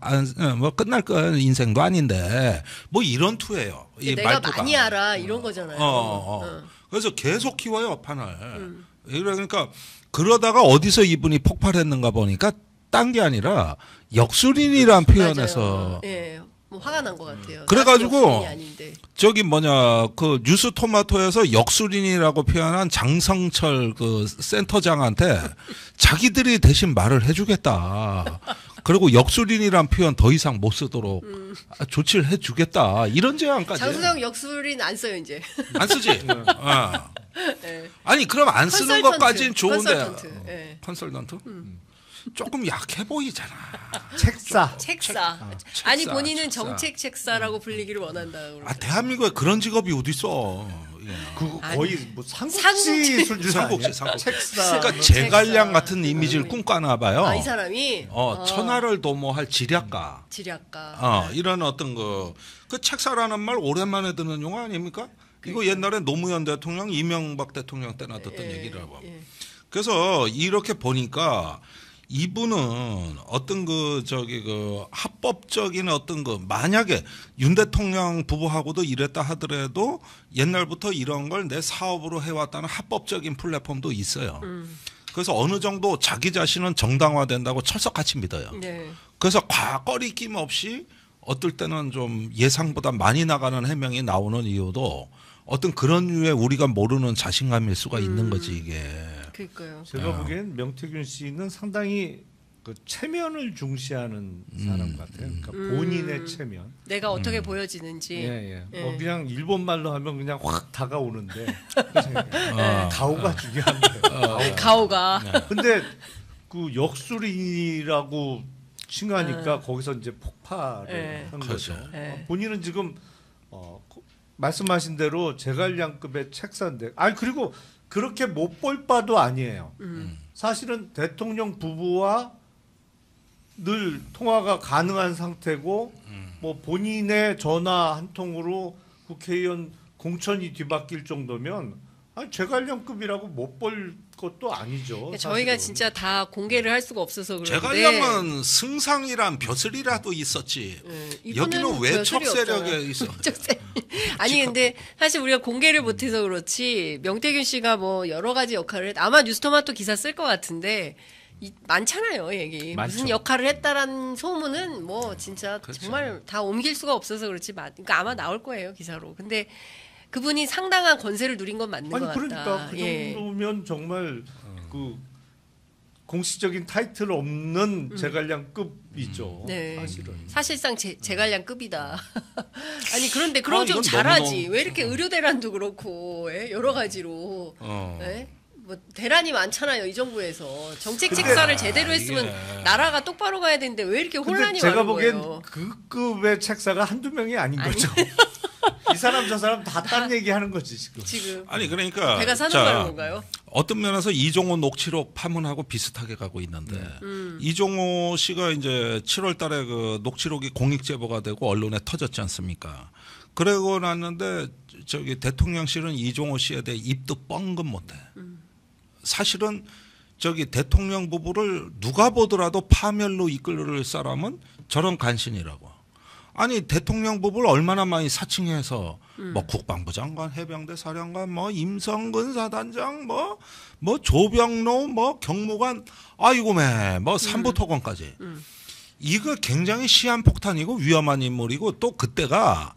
뭐 끝날 건 인생도 아닌데 뭐 이런 투예요. 이 내가 말투가. 많이 알아 이런 거잖아요. 그래서 계속 키워요 판을. 그러니까 그러다가 어디서 이분이 폭발했는가 보니까 딴 게 아니라 역술인이란 표현에서 예, 뭐 화가 난 것 같아요. 그래가지고 아닌데. 저기 그 뉴스토마토에서 역술인이라고 표현한 장성철 그 센터장한테 자기들이 대신 말을 해주겠다. 그리고 역술인이란 표현 더 이상 못 쓰도록 조치를 해주겠다. 이런 제안까지. 장수정 역술인 안 써요 이제. 안 쓰지. 네. 아니 그럼 안 쓰는 것까지는 좋은데 컨설턴트. 네. 컨설턴트? 조금 약해 보이잖아. 책사. 책사. 책사, 아니 본인은 책사. 정책 책사라고 불리기를 원한다. 아 대한민국에 그런 직업이 어디 있어? 그 거의 뭐 삼국지 삼국지. 수준 삼국지, 아니야? 삼국지. 책사. 그러니까 제갈량 같은 이미지를 꿈꿔나 봐요. 아, 이 사람이 천하를 도모할 지략가. 지략가. 이런 어떤 그 책사라는 말 오랜만에 듣는 용어 아닙니까? 이거 옛날에 노무현 대통령, 이명박 대통령 때나 듣던 얘기라고. 그래서 이렇게 보니까 이분은 어떤 그 합법적인 어떤 만약에 윤 대통령 부부하고도 이랬다 하더라도 옛날부터 이런 걸 내 사업으로 해왔다는 합법적인 플랫폼도 있어요. 그래서 어느 정도 자기 자신은 정당화된다고 철석같이 믿어요. 네. 그래서 꺼리낌 없이 어떨 때는 좀 예상보다 많이 나가는 해명이 나오는 이유도 어떤 그런 류의 우리가 모르는 자신감일 수가 있는 거지 이게. 그러니까요. 제가 보기엔 명태균 씨는 상당히 그 체면을 중시하는 사람 같아요. 그러니까 본인의 체면. 내가 어떻게 보여지는지. 뭐 그냥 일본 말로 하면 그냥 확 다가오는데 가오가 중요한데. 가오가. 근데 그 역술인이라고 칭하니까 거기서 이제 폭발을 한 거죠. 본인은 지금 말씀하신 대로 제갈량급의 책사인데, 그리고 그렇게 못 볼 바도 아니에요. 사실은 대통령 부부와 늘 통화가 가능한 상태고, 뭐 본인의 전화 한 통으로 국회의원 공천이 뒤바뀔 정도면 제갈량급이라고 못 볼 것도 아니죠. 저희가 사실은. 진짜 다 공개를 할 수가 없어서 그런데. 제갈량은 승상이란 벼슬이라도 있었지. 여기는 외척 세력에 있어. 아니 근데 사실 우리가 공개를 못해서 그렇지 명태균 씨가 뭐 여러 가지 역할을 아마 뉴스토마토 기사 쓸 것 같은데 많잖아요 얘기. 많죠. 무슨 역할을 했다라는 소문은 뭐 진짜 그렇죠. 정말 다 옮길 수가 없어서 그렇지. 그러니까 아마 나올 거예요 기사로. 근데 그분이 상당한 권세를 누린 건 맞는 것 같다. 그러니까 그 정도면 정말 그 공식적인 타이틀 없는 제갈량급이죠. 네. 사실은. 사실상 제갈량급이다. 아니 그런데 그럼 좀 이건 잘하지. 너무 왜 이렇게 의료 대란도 그렇고 여러 가지로 뭐 대란이 많잖아요 이 정부에서. 정책 책사를 제대로 했으면 나라가 똑바로 가야 되는데 왜 이렇게 혼란이 제가 많은 보기엔 거예요? 그 급의 책사가 한두 명이 아닌 거죠. 이 사람 저 사람 다 딴 얘기하는 거지 지금. 아니 그러니까 배가 사는 거는 건가요? 어떤 면에서 이종호 녹취록 파문하고 비슷하게 가고 있는데 이종호 씨가 이제 7월달에 그 녹취록이 공익 제보가 되고 언론에 터졌지 않습니까? 그러고 났는데 대통령실은 이종호 씨에 대해 입도 뻥긋 못해. 사실은 대통령 부부를 누가 보더라도 파멸로 이끌을 사람은 저런 간신이라고. 아니 대통령 부부를 얼마나 많이 사칭해서 뭐 국방부 장관, 해병대 사령관, 뭐 임성근 사단장, 뭐 조병로, 뭐 경무관, 뭐 삼부토건까지. 이거 굉장히 시한폭탄이고 위험한 인물이고 또 그때가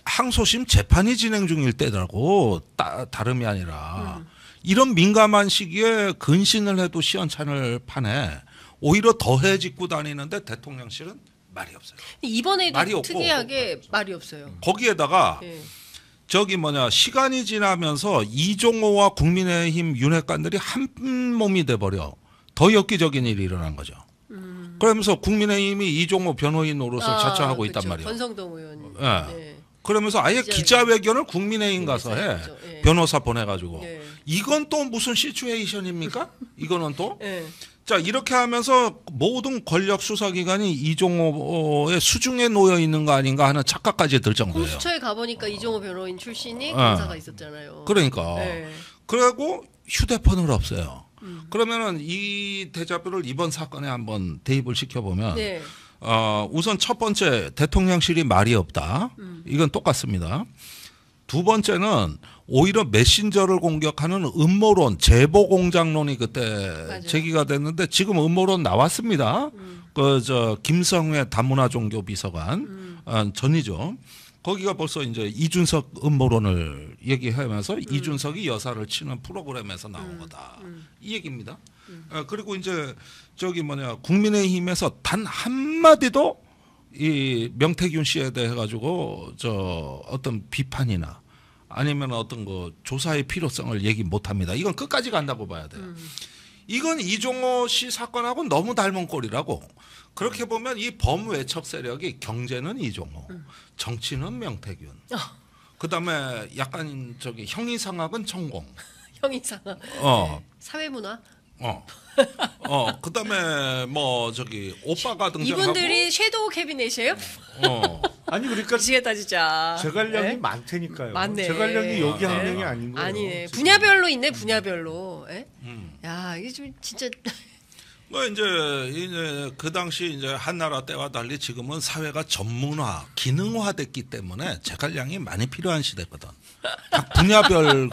항소심 재판이 진행 중일 때라고 다름이 아니라 이런 민감한 시기에 근신을 해도 시원찮을 판에 오히려 더해 짓고 다니는데 대통령실은 말이 없어요. 이번에도 말이 없고, 특이하게 말이 없어요. 거기에다가 시간이 지나면서 이종호와 국민의힘 윤핵관들이 한 몸이 돼버려. 더 엽기적인 일이 일어난 거죠. 그러면서 국민의힘이 이종호 변호인 노릇을 자처하고 그렇죠. 있단 말이에요. 권성동 의원. 그러면서 아예 기자회견을 국민의힘 가서 해. 변호사 보내가지고. 이건 또 무슨 시츄에이션입니까? 이거는 또. 자, 이렇게 하면서 모든 권력 수사기관이 이종호의 수중에 놓여 있는 거 아닌가 하는 착각까지 들 정도예요. 공수처에 가보니까 이종호 변호인 출신이 검사가 있었잖아요. 그러니까. 그리고 휴대폰을 없어요. 그러면은 이 대자뷰를 이번 사건에 한번 대입을 시켜보면 우선 첫 번째 대통령실이 말이 없다. 이건 똑같습니다. 두 번째는 오히려 메신저를 공격하는 음모론, 제보 공작론이 그때 제기가 됐는데 지금 음모론 나왔습니다. 김성회 다문화종교 비서관 전이죠. 거기가 벌써 이제 이준석 음모론을 얘기하면서 이준석이 여사를 치는 프로그램에서 나온 거다. 이 얘기입니다. 그리고 이제 국민의힘에서 단 한마디도 이 명태균 씨에 대해 가지고 어떤 비판이나 아니면 어떤 거 조사의 필요성을 얘기 못합니다. 이건 끝까지 간다고 봐야 돼요. 이건 이종호 씨 사건하고 너무 닮은 꼴이라고. 그렇게 보면 이 범외척 세력이 경제는 이종호, 정치는 명태균, 그다음에 약간 저기 형이상학은 천공, 형이상학, 네. 사회문화. 그다음에 뭐 저기 오빠가 등장하고 이분들이 섀도우 캐비넷이에요? 아니 그러니까 미치겠다 진짜. 제갈량이 네? 많다니까요. 맞네. 제갈량이 여기 한 네. 명이 아닌 거예요. 아니네. 지금. 분야별로 있네. 분야별로. 야 이게 좀 진짜. 뭐 이제 그 당시 이제 한나라 때와 달리 지금은 사회가 전문화, 기능화됐기 때문에 제갈량이 많이 필요한 시대거든. 각 분야별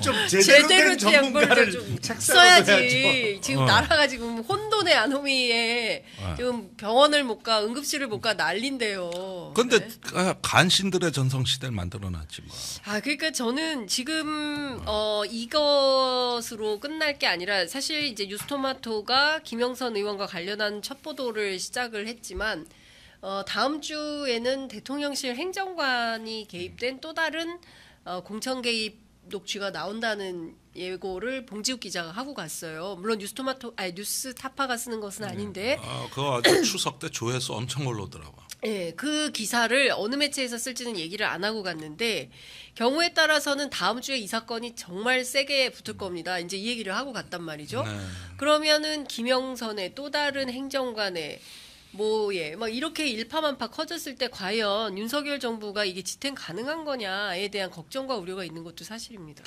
좀 제대로 된 전문가를 좀 책상에 써야지. 지금 나라가 지금 혼돈의 아노미에 지금 병원을 못 가, 응급실을 못 가 난린데요. 근데 네? 간신들의 전성시대를 만들어놨지 뭐. 그러니까 저는 지금 이것으로 끝날 게 아니라 사실 이제 뉴스토마토가 김영선 의원과 관련한 첫 보도를 시작을 했지만 다음 주에는 대통령실 행정관이 개입된 또 다른 공천 개입 녹취가 나온다는 예고를 봉지욱 기자가 하고 갔어요. 물론 뉴스타파가 쓰는 것은 아닌데. 그거 아주 추석 때 조회수 엄청 올라오더라고. 네, 그 기사를 어느 매체에서 쓸지는 얘기를 안 하고 갔는데 경우에 따라서는 다음 주에 이 사건이 정말 세게 붙을 겁니다. 이제 이 얘기를 하고 갔단 말이죠. 네. 그러면은 김영선의 또 다른 행정관의 막 이렇게 일파만파 커졌을 때 과연 윤석열 정부가 이게 지탱 가능한 거냐에 대한 걱정과 우려가 있는 것도 사실입니다.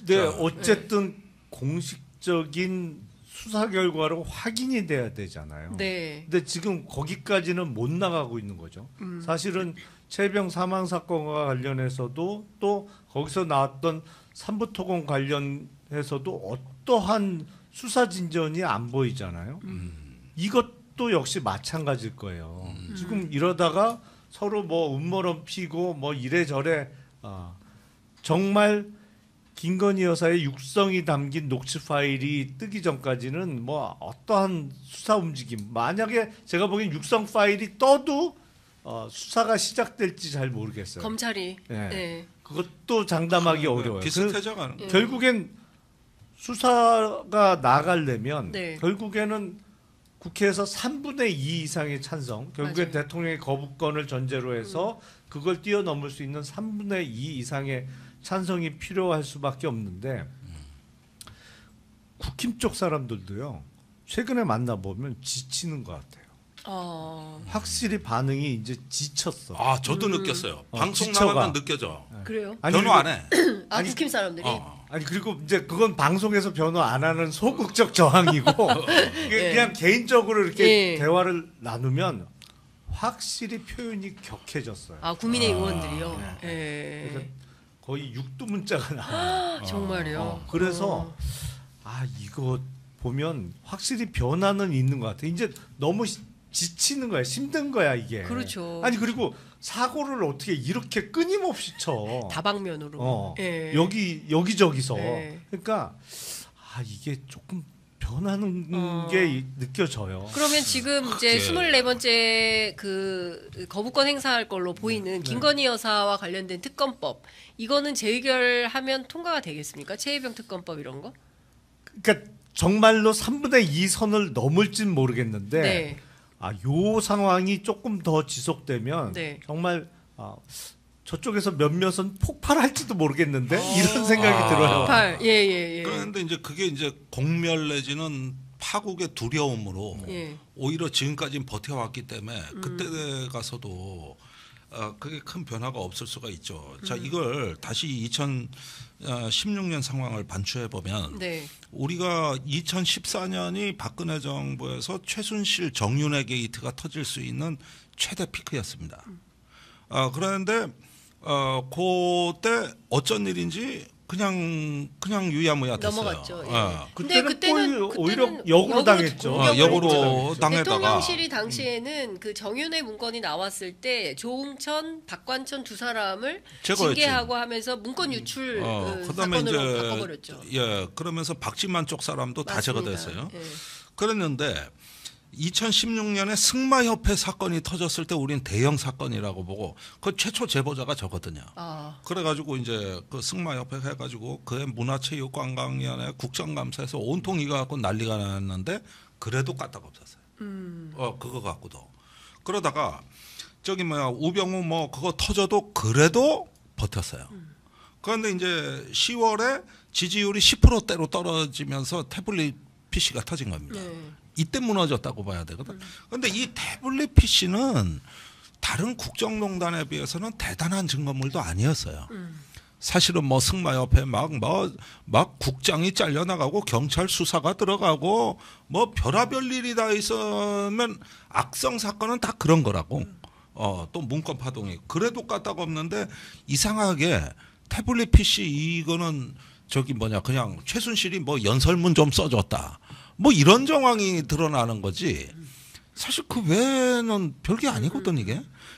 네, 어쨌든 공식적인 수사 결과로 확인이 돼야 되잖아요. 네. 근데 지금 거기까지는 못 나가고 있는 거죠. 사실은 최병 사망 사건과 관련해서도 또 거기서 나왔던 삼부토건 관련해서도 어떠한 수사 진전이 안 보이잖아요. 이것도 역시 마찬가지일 거예요. 지금 이러다가 서로 뭐 음모론 피고 뭐 이래저래 정말 김건희 여사의 육성이 담긴 녹취 파일이 뜨기 전까지는 뭐 어떠한 수사 움직임, 만약에 제가 보기엔 육성 파일이 떠도 수사가 시작될지 잘 모르겠어요. 검찰이. 네. 네. 그것도 장담하기 어려워요. 비슷해져가는. 결국엔 수사가 나가려면 네. 결국에는 국회에서 3분의 2 이상의 찬성, 결국엔 맞아요. 대통령의 거부권을 전제로 해서 그걸 뛰어넘을 수 있는 3분의 2 이상의 찬성이 필요할 수밖에 없는데 국힘 쪽 사람들도요. 최근에 만나보면 지치는 것 같아요. 확실히 반응이 이제 지쳤어. 저도 느꼈어요. 방송 지쳐가. 나가면 느껴져. 그래요? 변호 안 해. 국힘 사람들이. 아니 그리고 이제 그건 방송에서 변호 안 하는 소극적 저항이고 그냥 개인적으로 이렇게 대화를 나누면 확실히 표현이 격해졌어요. 국민의 의원들이요. 그래서 거의 육두문자가 나와요. 정말요. 그래서 이거 보면 확실히 변화는 있는 것 같아. 이제 너무 지치는 거야, 힘든 거야 이게. 그렇죠. 아니 그리고 사고를 어떻게 이렇게 끊임없이 쳐. 다방면으로. 여기저기서. 네. 그러니까 이게 조금 변하는 게 느껴져요. 그러면 지금 이제 24번째 그 거부권 행사할 걸로 보이는 김건희 여사와 관련된 특검법, 이거는 재의결하면 통과가 되겠습니까? 최혜병 특검법 이런 거? 그러니까 정말로 3분의 2 선을 넘을진 모르겠는데 네. 요 상황이 조금 더 지속되면 정말 저쪽에서 몇몇은 폭발할지도 모르겠는데 이런 생각이 들어요. 폭발. 예. 그런데 이제 그게 이제 공멸 내지는 파국의 두려움으로 오히려 지금까지는 버텨왔기 때문에 그때 가서도 그게 큰 변화가 없을 수가 있죠. 자, 이걸 다시 2016년 상황을 반추해 보면 우리가 2014년이 박근혜 정부에서 최순실 정윤회 게이트가 터질 수 있는 최대 피크였습니다. 그런데 그때 어쩐 일인지 그냥 유야무야 됐어요. 넘어갔죠. 근데 그때는 오히려 그때는 역으로 당했죠. 역으로 당했다가 대통령실이 당시에는 그 정윤회 문건이 나왔을 때 조응천, 박관천 두 사람을 제거했죠. 징계하고 하면서 문건 유출 그다음에 사건으로 이제 바꿔버렸죠. 그러면서 박지만 쪽 사람도 다 맞습니다. 제거됐어요. 예. 그랬는데 2016년에 승마협회 사건이 터졌을 때 우리는 대형 사건이라고 보고 그 최초 제보자가 저거든요. 그래가지고 이제 그 승마협회 해가지고 그의 문화체육관광위원회 국정감사에서 온통 이거 갖고 난리가 났는데 그래도 까딱없었어요. 그거 갖고도 그러다가 저기 뭐야 우병우 뭐 그거 터져도 그래도 버텼어요. 그런데 이제 10월에 지지율이 10%대로 떨어지면서 태블릿 PC가 터진 겁니다. 이때 무너졌다고 봐야 되거든. 그런데 이 태블릿 PC는 다른 국정농단에 비해서는 대단한 증거물도 아니었어요. 사실은 뭐 승마협회 막 국장이 잘려나가고 경찰 수사가 들어가고 뭐 별의별 일이 다 있으면 악성 사건은 다 그런 거라고. 또 문건 파동이 그래도 까딱없는데 이상하게 태블릿 PC 이거는 저기 뭐냐 그냥 최순실이 뭐 연설문 좀 써줬다. 뭐 이런 정황이 드러나는 거지. 사실 그 외에는 별게 아니거든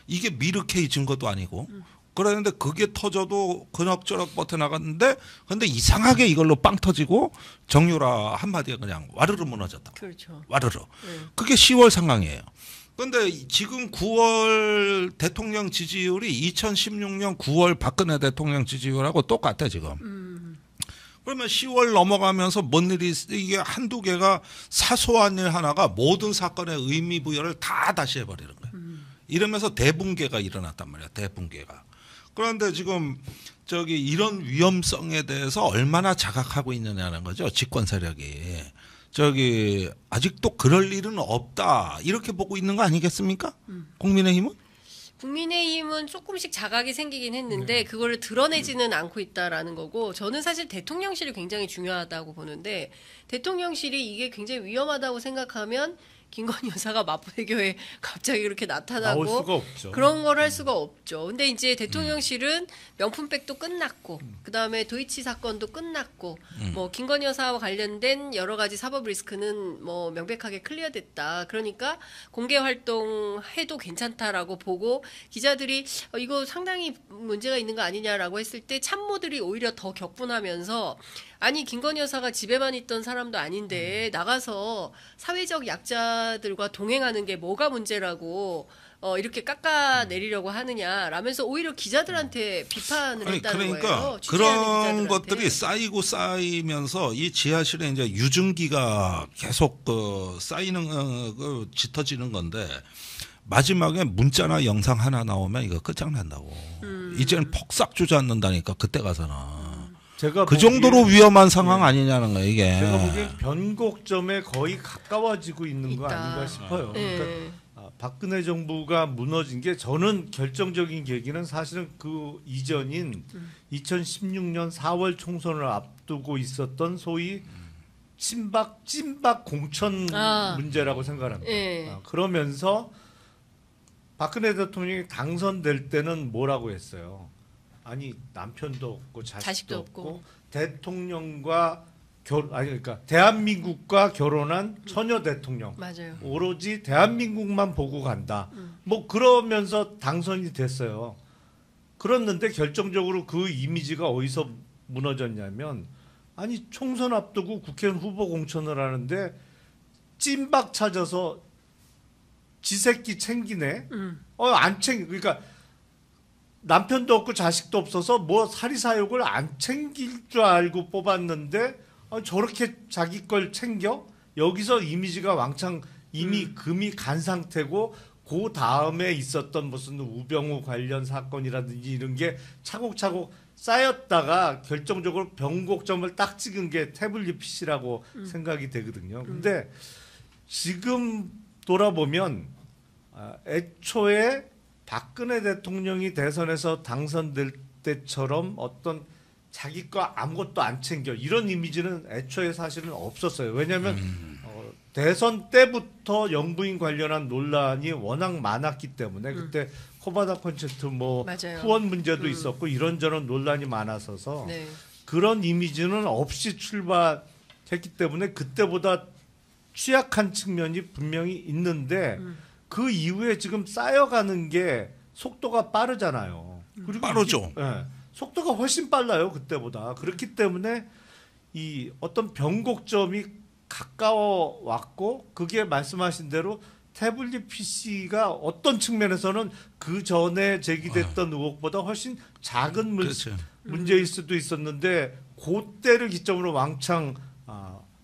이게 미르케이 증거도 아니고. 그랬는데 그게 터져도 그럭저럭 버텨나갔는데 근데 이상하게 이걸로 빵 터지고 정유라 한마디에 그냥 와르르 무너졌다. 그렇죠. 와르르. 그게 10월 상황이에요. 그런데 지금 9월 대통령 지지율이 2016년 9월 박근혜 대통령 지지율하고 똑같아 지금. 그러면 10월 넘어가면서 뭔 일이 이게 한두 개가 사소한 일 하나가 모든 사건의 의미 부여를 다 다시 해버리는 거예요. 이러면서 대붕괴가 일어났단 말이야. 대붕괴가. 그런데 지금 저기 이런 위험성에 대해서 얼마나 자각하고 있느냐는 거죠. 집권 세력이. 저기 아직도 그럴 일은 없다. 이렇게 보고 있는 거 아니겠습니까? 국민의힘은? 국민의힘은 조금씩 자각이 생기긴 했는데 그거를 드러내지는 않고 있다라는 거고 저는 사실 대통령실이 굉장히 중요하다고 보는데 대통령실이 이게 굉장히 위험하다고 생각하면 김건희 여사가 마포대교에 갑자기 이렇게 나타나고 나올 수가 없죠. 그런 걸 할 수가 없죠. 근데 이제 대통령실은 명품백도 끝났고 그다음에 도이치 사건도 끝났고 뭐 김건희 여사와 관련된 여러 가지 사법 리스크는 뭐 명백하게 클리어됐다. 그러니까 공개 활동해도 괜찮다라고 보고 기자들이 이거 상당히 문제가 있는 거 아니냐라고 했을 때 참모들이 오히려 더 격분하면서 아니 김건희 여사가 집에만 있던 사람도 아닌데 나가서 사회적 약자들과 동행하는 게 뭐가 문제라고 이렇게 깎아내리려고 하느냐라면서 오히려 기자들한테 비판을 했다는 거예요. 그런 것들이 쌓이고 쌓이면서 이 지하실에 이제 유증기가 계속 쌓이는 짙어지는 건데 마지막에 문자나 영상 하나 나오면 이거 끝장난다고. 이제는 폭삭 주저앉는다니까 그때 가서는. 제가 그 정도로 위험한 상황 아니냐는 거예요 이게. 제가 보기엔 변곡점에 거의 가까워지고 있는 거 아닌가 싶어요. 그러니까 박근혜 정부가 무너진 게 저는 결정적인 계기는 사실은 그 이전인 2016년 4월 총선을 앞두고 있었던 소위 찐박 공천 문제라고 생각합니다. 그러면서 박근혜 대통령이 당선될 때는 뭐라고 했어요? 아니 남편도 없고 자식도 없고 대통령과 그러니까 대한민국과 결혼한 처녀 대통령. 맞아요. 오로지 대한민국만 보고 간다. 뭐 그러면서 당선이 됐어요. 그랬는데 결정적으로 그 이미지가 어디서 무너졌냐면 아니 총선 앞두고 국회의원 후보 공천을 하는데 찐박 찾아서 지새끼 챙기네. 안 챙기. 그러니까 남편도 없고 자식도 없어서 뭐 사리사욕을 안 챙길 줄 알고 뽑았는데 저렇게 자기 걸 챙겨? 여기서 이미지가 왕창 이미 금이 간 상태고 그 다음에 있었던 무슨 우병우 관련 사건이라든지 이런 게 차곡차곡 쌓였다가 결정적으로 변곡점을 딱 찍은 게 태블릿 PC라고 생각이 되거든요. 근데 지금 돌아보면 애초에 박근혜 대통령이 대선에서 당선될 때처럼 어떤 자기 거 아무것도 안 챙겨 이런 이미지는 애초에 사실은 없었어요. 왜냐하면 대선 때부터 영부인 관련한 논란이 워낙 많았기 때문에 그때 코바다 콘체트 뭐 맞아요. 후원 문제도 있었고 이런저런 논란이 많았어서 네. 그런 이미지는 없이 출발했기 때문에 그때보다 취약한 측면이 분명히 있는데 그 이후에 지금 쌓여가는 게 속도가 빠르잖아요. 그리고 빠르죠. 속도가 훨씬 빨라요 그때보다. 그렇기 때문에 이 어떤 변곡점이 가까워 왔고 그게 말씀하신 대로 태블릿 PC가 어떤 측면에서는 그 전에 제기됐던 의혹보다 훨씬 작은 그렇죠. 문제일 수도 있었는데 그때를 기점으로 왕창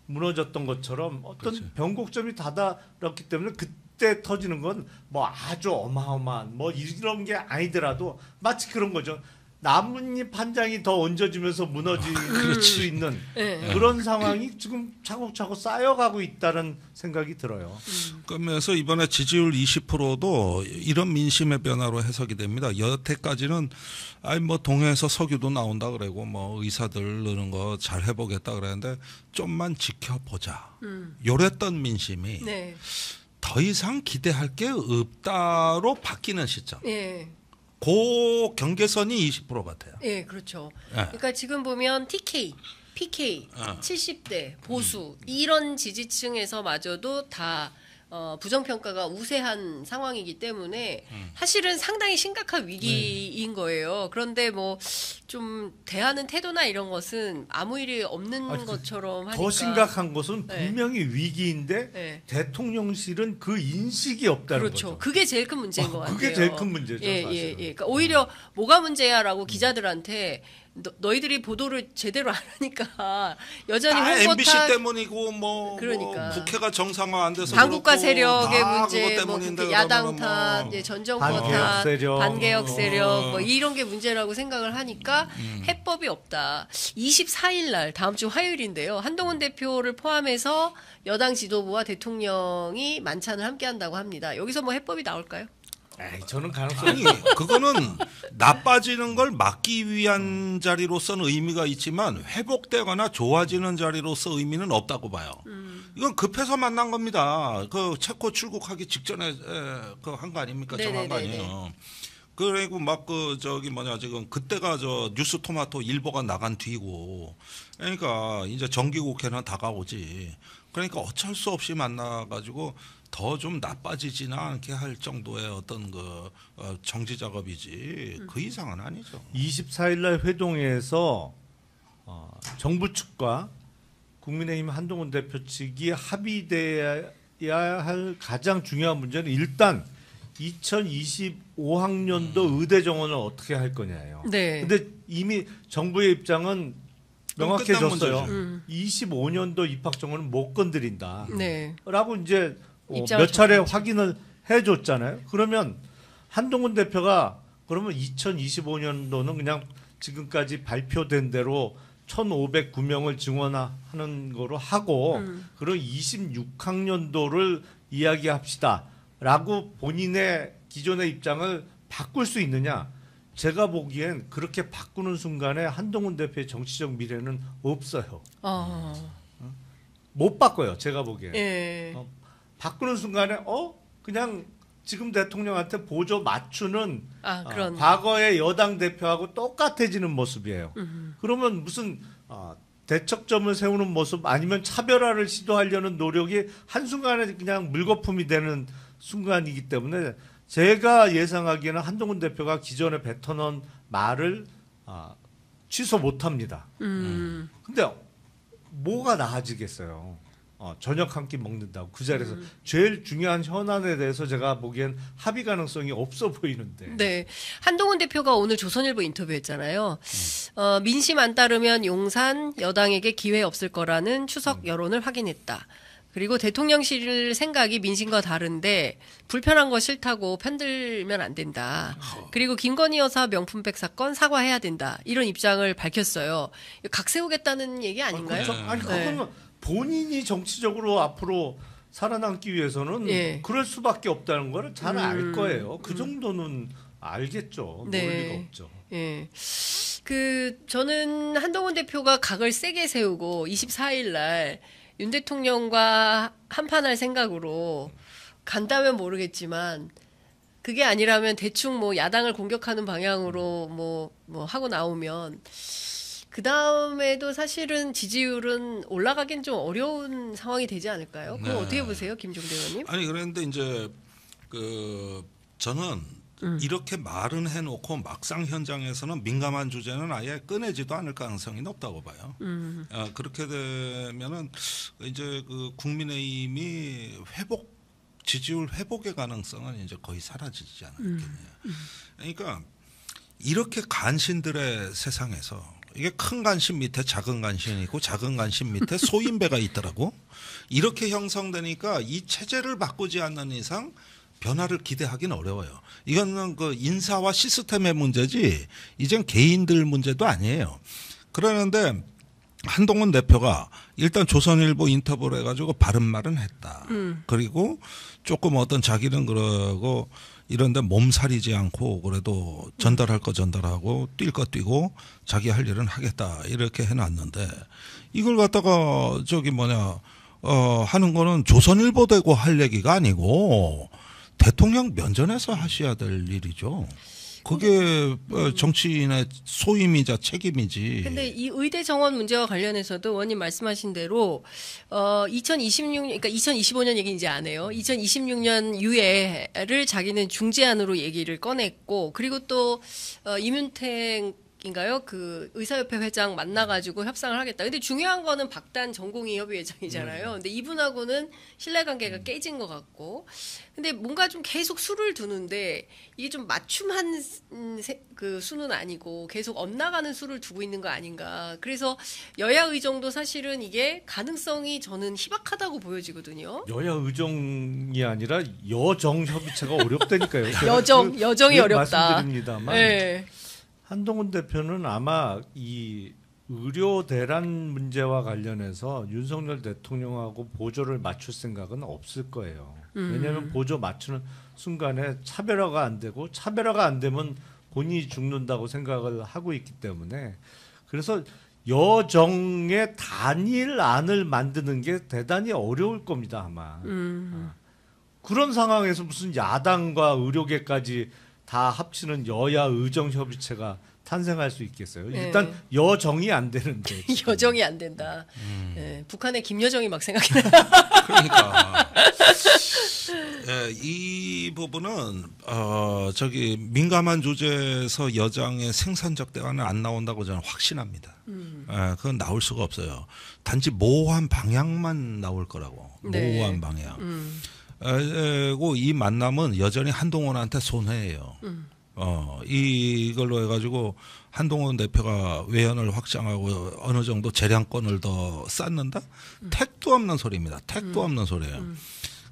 무너졌던 것처럼 어떤 그렇죠. 변곡점이 다다랐기 때문에 그때 터지는 건 뭐 아주 어마어마한 뭐 이런 게 아니더라도 마치 그런 거죠. 나뭇잎 한 장이 더 얹어지면서 무너질 수 있는 그런 상황이 지금 차곡차곡 쌓여가고 있다는 생각이 들어요. 그러면서 이번에 지지율 20%도 이런 민심의 변화로 해석이 됩니다. 여태까지는 아니 뭐 동해에서 석유도 나온다 그러고 뭐 의사들 넣는 거 잘 해보겠다 그랬는데 좀만 지켜보자. 요랬던 민심이 네. 더 이상 기대할 게 없다로 바뀌는 시점. 예. 그 경계선이 20% 같아요. 예, 그렇죠. 예. 그러니까 지금 보면 TK, PK, 70대, 보수 이런 지지층에서마저도 다 부정평가가 우세한 상황이기 때문에 사실은 상당히 심각한 위기인 거예요. 그런데 뭐 좀 대하는 태도나 이런 것은 아무 일이 없는 것처럼 하니까. 더 심각한 것은 네. 분명히 위기인데 네. 대통령실은 그 인식이 없다는 그렇죠. 거죠. 그게 제일 큰 문제인 것 같아요. 그게 제일 큰 문제죠. 예, 사실은. 예, 예. 그러니까 오히려 뭐가 문제야라고 기자들한테 너희들이 보도를 제대로 안 하니까 여전히 다 홍보 MBC 탓 때문이고 뭐, 그러니까. 뭐 국회가 정상화 안 돼서 반국가 그렇고 세력의 다 문제, 그것 뭐 때문인데 그렇게 야당 그러면은 탓, 뭐 예, 전 정권 반개혁 탓, 세력. 반개혁 세력, 뭐 이런 게 문제라고 생각을 하니까 해법이 없다. 24일 날 다음 주 화요일인데요. 한동훈 대표를 포함해서 여당 지도부와 대통령이 만찬을 함께한다고 합니다. 여기서 뭐 해법이 나올까요? 에이, 저는 가능성이 아니 그거는 나빠지는 걸 막기 위한 자리로서는 의미가 있지만 회복되거나 좋아지는 자리로서 의미는 없다고 봐요. 이건 급해서 만난 겁니다. 그 체코 출국하기 직전에 그 한 거 아닙니까? 정한 거 네네네네. 아니에요. 그리고 막 그 저기 뭐냐 지금 그때가 저 뉴스 토마토 일보가 나간 뒤고 그러니까 이제 정기국회는 다가오지. 그러니까 어쩔 수 없이 만나가지고 더 좀 나빠지지는 않게 할 정도의 어떤 그 정지 작업이지 그 이상은 아니죠. 24일 날 회동에서 정부 측과 국민의힘 한동훈 대표 측이 합의돼야 할 가장 중요한 문제는 일단 2025학년도 의대 정원을 어떻게 할 거냐예요. 네. 근데 이미 정부의 입장은 끝난 명확해졌어요. 문제죠. 25년도 입학 정원은 못 건드린다. 네. 라고 이제 입장을 몇 차례 정했죠. 확인을 해줬잖아요. 그러면 한동훈 대표가 그러면 2025년도는 그냥 지금까지 발표된 대로 1,509명을 증원하는 거로 하고 그럼 26학년도를 이야기합시다라고 본인의 기존의 입장을 바꿀 수 있느냐? 제가 보기엔 그렇게 바꾸는 순간에 한동훈 대표의 정치적 미래는 없어요. 못 바꿔요. 제가 보기엔. 예. 바꾸는 순간에 그냥 지금 대통령한테 보조 맞추는 그런. 과거의 여당 대표하고 똑같아지는 모습이에요. 그러면 무슨 대척점을 세우는 모습 아니면 차별화를 시도하려는 노력이 한순간에 그냥 물거품이 되는 순간이기 때문에 제가 예상하기에는 한동훈 대표가 기존에 뱉어놓은 말을 취소 못합니다. 근데 뭐가 나아지겠어요. 저녁 한 끼 먹는다고 그 자리에서 제일 중요한 현안에 대해서 제가 보기엔 합의 가능성이 없어 보이는데. 네. 한동훈 대표가 오늘 조선일보 인터뷰했잖아요. 민심 안 따르면 용산 여당에게 기회 없을 거라는 추석 여론을 확인했다. 그리고 대통령실 생각이 민심과 다른데 불편한 거 싫다고 편들면 안 된다. 그리고 김건희 여사 명품백 사건 사과해야 된다. 이런 입장을 밝혔어요. 각 세우겠다는 얘기 아닌가요? 그렇죠? 아니 그거는 본인이 정치적으로 앞으로 살아남기 위해서는 예. 그럴 수밖에 없다는 걸 잘 알 거예요. 그 정도는 알겠죠. 네. 모를 리가 없죠. 예. 저는 한동훈 대표가 각을 세게 세우고 24일 날 윤 대통령과 한판할 생각으로 간다면 모르겠지만 그게 아니라면 대충 뭐 야당을 공격하는 방향으로 뭐 하고 나오면 그 다음에도 사실은 지지율은 올라가긴 좀 어려운 상황이 되지 않을까요? 그럼 네. 어떻게 보세요, 김종대 의원님? 아니 그런데 이제 저는 이렇게 말은 해놓고 막상 현장에서는 민감한 주제는 아예 꺼내지도 않을 가능성이 높다고 봐요. 그렇게 되면은 이제 그 국민의힘이 지지율 회복의 가능성은 이제 거의 사라지지 않겠냐. 그러니까 이렇게 간신들의 세상에서 이게 큰 간신 밑에 작은 간신이 있고 작은 간신 밑에 소인배가 있더라고. 이렇게 형성되니까 이 체제를 바꾸지 않는 이상 변화를 기대하기는 어려워요. 이거는 그 인사와 시스템의 문제지 이젠 개인들 문제도 아니에요. 그러는데 한동훈 대표가 일단 조선일보 인터뷰를 해가지고 바른 말은 했다. 그리고 조금 어떤 자기는 그러고 이런데 몸살이지 않고 그래도 전달할 거 전달하고 뛸 거 뛰고 자기 할 일은 하겠다 이렇게 해놨는데 이걸 갖다가 하는 거는 조선일보 대고 할 얘기가 아니고 대통령 면전에서 하셔야 될 일이죠. 그게 정치인의 소임이자 책임이지. 근데 이 의대 정원 문제와 관련해서도 의원님 말씀하신 대로 2025년 얘기 이제 안 해요. 2026년 유예를 자기는 중재안으로 얘기를 꺼냈고, 그리고 또 이문택인가요? 그 의사협회 회장 만나가지고 협상을 하겠다. 근데 중요한 거는 박단 전공의 협의회장이잖아요. 근데 이분하고는 신뢰관계가 깨진 것 같고, 근데 뭔가 좀 계속 수를 두는데 이게 좀 맞춤한 그 수는 아니고 계속 엇나가는 수를 두고 있는 거 아닌가. 그래서 여야 의정도 사실은 이게 가능성이 저는 희박하다고 보여지거든요. 여야 의정이 아니라 여정 협의체가 어렵다니까요. 여정이 어렵다. 말씀드립니다만 네. 한동훈 대표는 아마 이 의료 대란 문제와 관련해서 윤석열 대통령하고 보조를 맞출 생각은 없을 거예요. 왜냐하면 보조 맞추는 순간에 차별화가 안 되고 차별화가 안 되면 본인이 죽는다고 생각을 하고 있기 때문에 그래서 여정의 단일안을 만드는 게 대단히 어려울 겁니다 아마. 그런 상황에서 무슨 야당과 의료계까지 다 합치는 여야 의정 협의체가 탄생할 수 있겠어요. 일단 여정이 안 되는데. 여정이 안 된다. 네, 북한의 김여정이 막 생각이 나요. 그러니까 이 부분은 민감한 주제에서 여당의 생산적 대화는 안 나온다고 저는 확신합니다. 그건 나올 수가 없어요. 단지 모호한 방향만 나올 거라고. 네. 모호한 방향. 그리고 이 만남은 여전히 한동훈한테 손해예요. 이걸로 해가지고 한동훈 대표가 외연을 확장하고 어느 정도 재량권을 더 쌓는다? 택도 없는 소리입니다. 택도 없는 소리예요.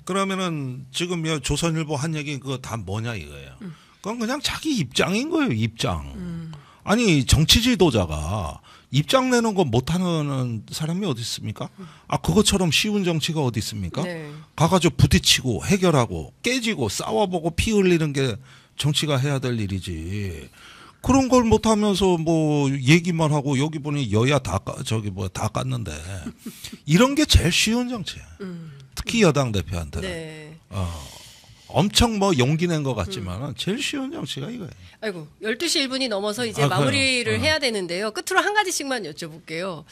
그러면은 지금 조선일보 한 얘기 그거 다 뭐냐 이거예요. 그건 그냥 자기 입장인 거예요. 입장. 아니 정치 지도자가 입장 내는 거 못하는 사람이 어디 있습니까? 그것처럼 쉬운 정치가 어디 있습니까? 네. 가가지고 부딪히고 해결하고 깨지고 싸워보고 피 흘리는 게 정치가 해야 될 일이지. 그런 걸 못하면서 뭐 얘기만 하고 여기 보니 여야 다 깠는데 이런 게 제일 쉬운 정치야. 특히 여당 대표한테는. 네. 엄청 뭐 용기 낸 것 같지만은 제일 쉬운 정치가 이거예요. 아이고 12시 1분이 넘어서 이제 마무리를 해야 되는데요. 끝으로 한 가지씩만 여쭤볼게요.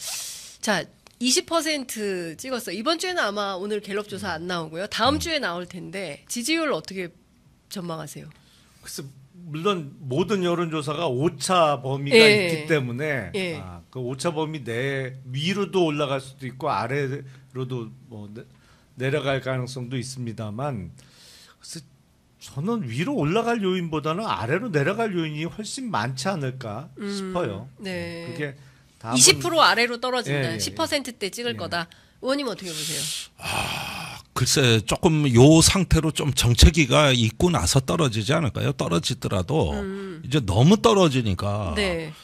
자, 20% 찍었어요. 이번 주에는 아마 오늘 갤럽 조사 안 나오고요. 다음 주에 나올 텐데 지지율 어떻게 전망하세요? 글쎄 물론 모든 여론조사가 오차 범위가 있기 때문에 그 오차 범위 내 위로도 올라갈 수도 있고 아래로도 뭐 내려갈 가능성도 있습니다만 그래서 저는 위로 올라갈 요인보다는 아래로 내려갈 요인이 훨씬 많지 않을까 싶어요. 네. 그게 20% 아래로 떨어진다. 10%대 찍을 거다. 의원님 어떻게 보세요? 글쎄 조금 요 상태로 좀 정체기가 있고 나서 떨어지지 않을까요? 떨어지더라도 이제 너무 떨어지니까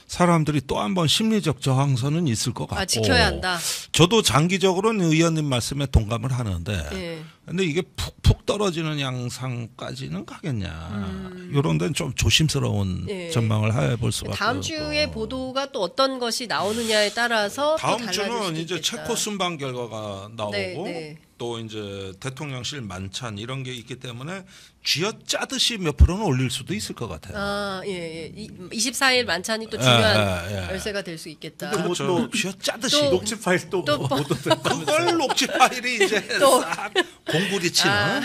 사람들이 또 한 번 심리적 저항선은 있을 것 같고 지켜야 한다. 저도 장기적으로는 의원님 말씀에 동감을 하는데 근데 이게 푹푹 떨어지는 양상까지는 가겠냐. 이런 데는 좀 조심스러운 전망을 해볼 수밖에 없고. 다음 주에 보도가 또 어떤 것이 나오느냐에 따라서 다음 또 달라질 주는 수도 이제 있겠다. 체코 순방 결과가 나오고 또 이제 대통령실 만찬 이런 게 있기 때문에 쥐어짜듯이 몇 프로는 올릴 수도 있을 것 같아요. 아, 예, 예. 24일 만찬이 또 중요한 열쇠가 될 수 있겠다. 그렇죠. 또 쥐어짜듯이 또- 녹취 파일 또 또 못 얻었다. 그걸 녹취 파일이 이제 또- 싹 공구리 치는.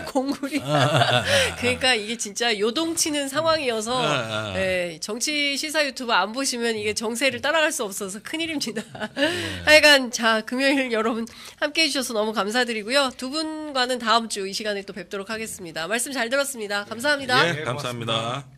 공구리. 그러니까 이게 진짜 요동치는 상황이어서 예, 정치 시사 유튜브 안 보시면 이게 정세를 따라갈 수 없어서 큰일입니다. 하여간 자 금요일 여러분 함께해 주셔서 너무 감사드리고요. 두 분과는 다음 주 이 시간에 또 뵙도록 하겠습니다. 말씀 잘 들었습니다. 감사합니다. 예, 감사합니다.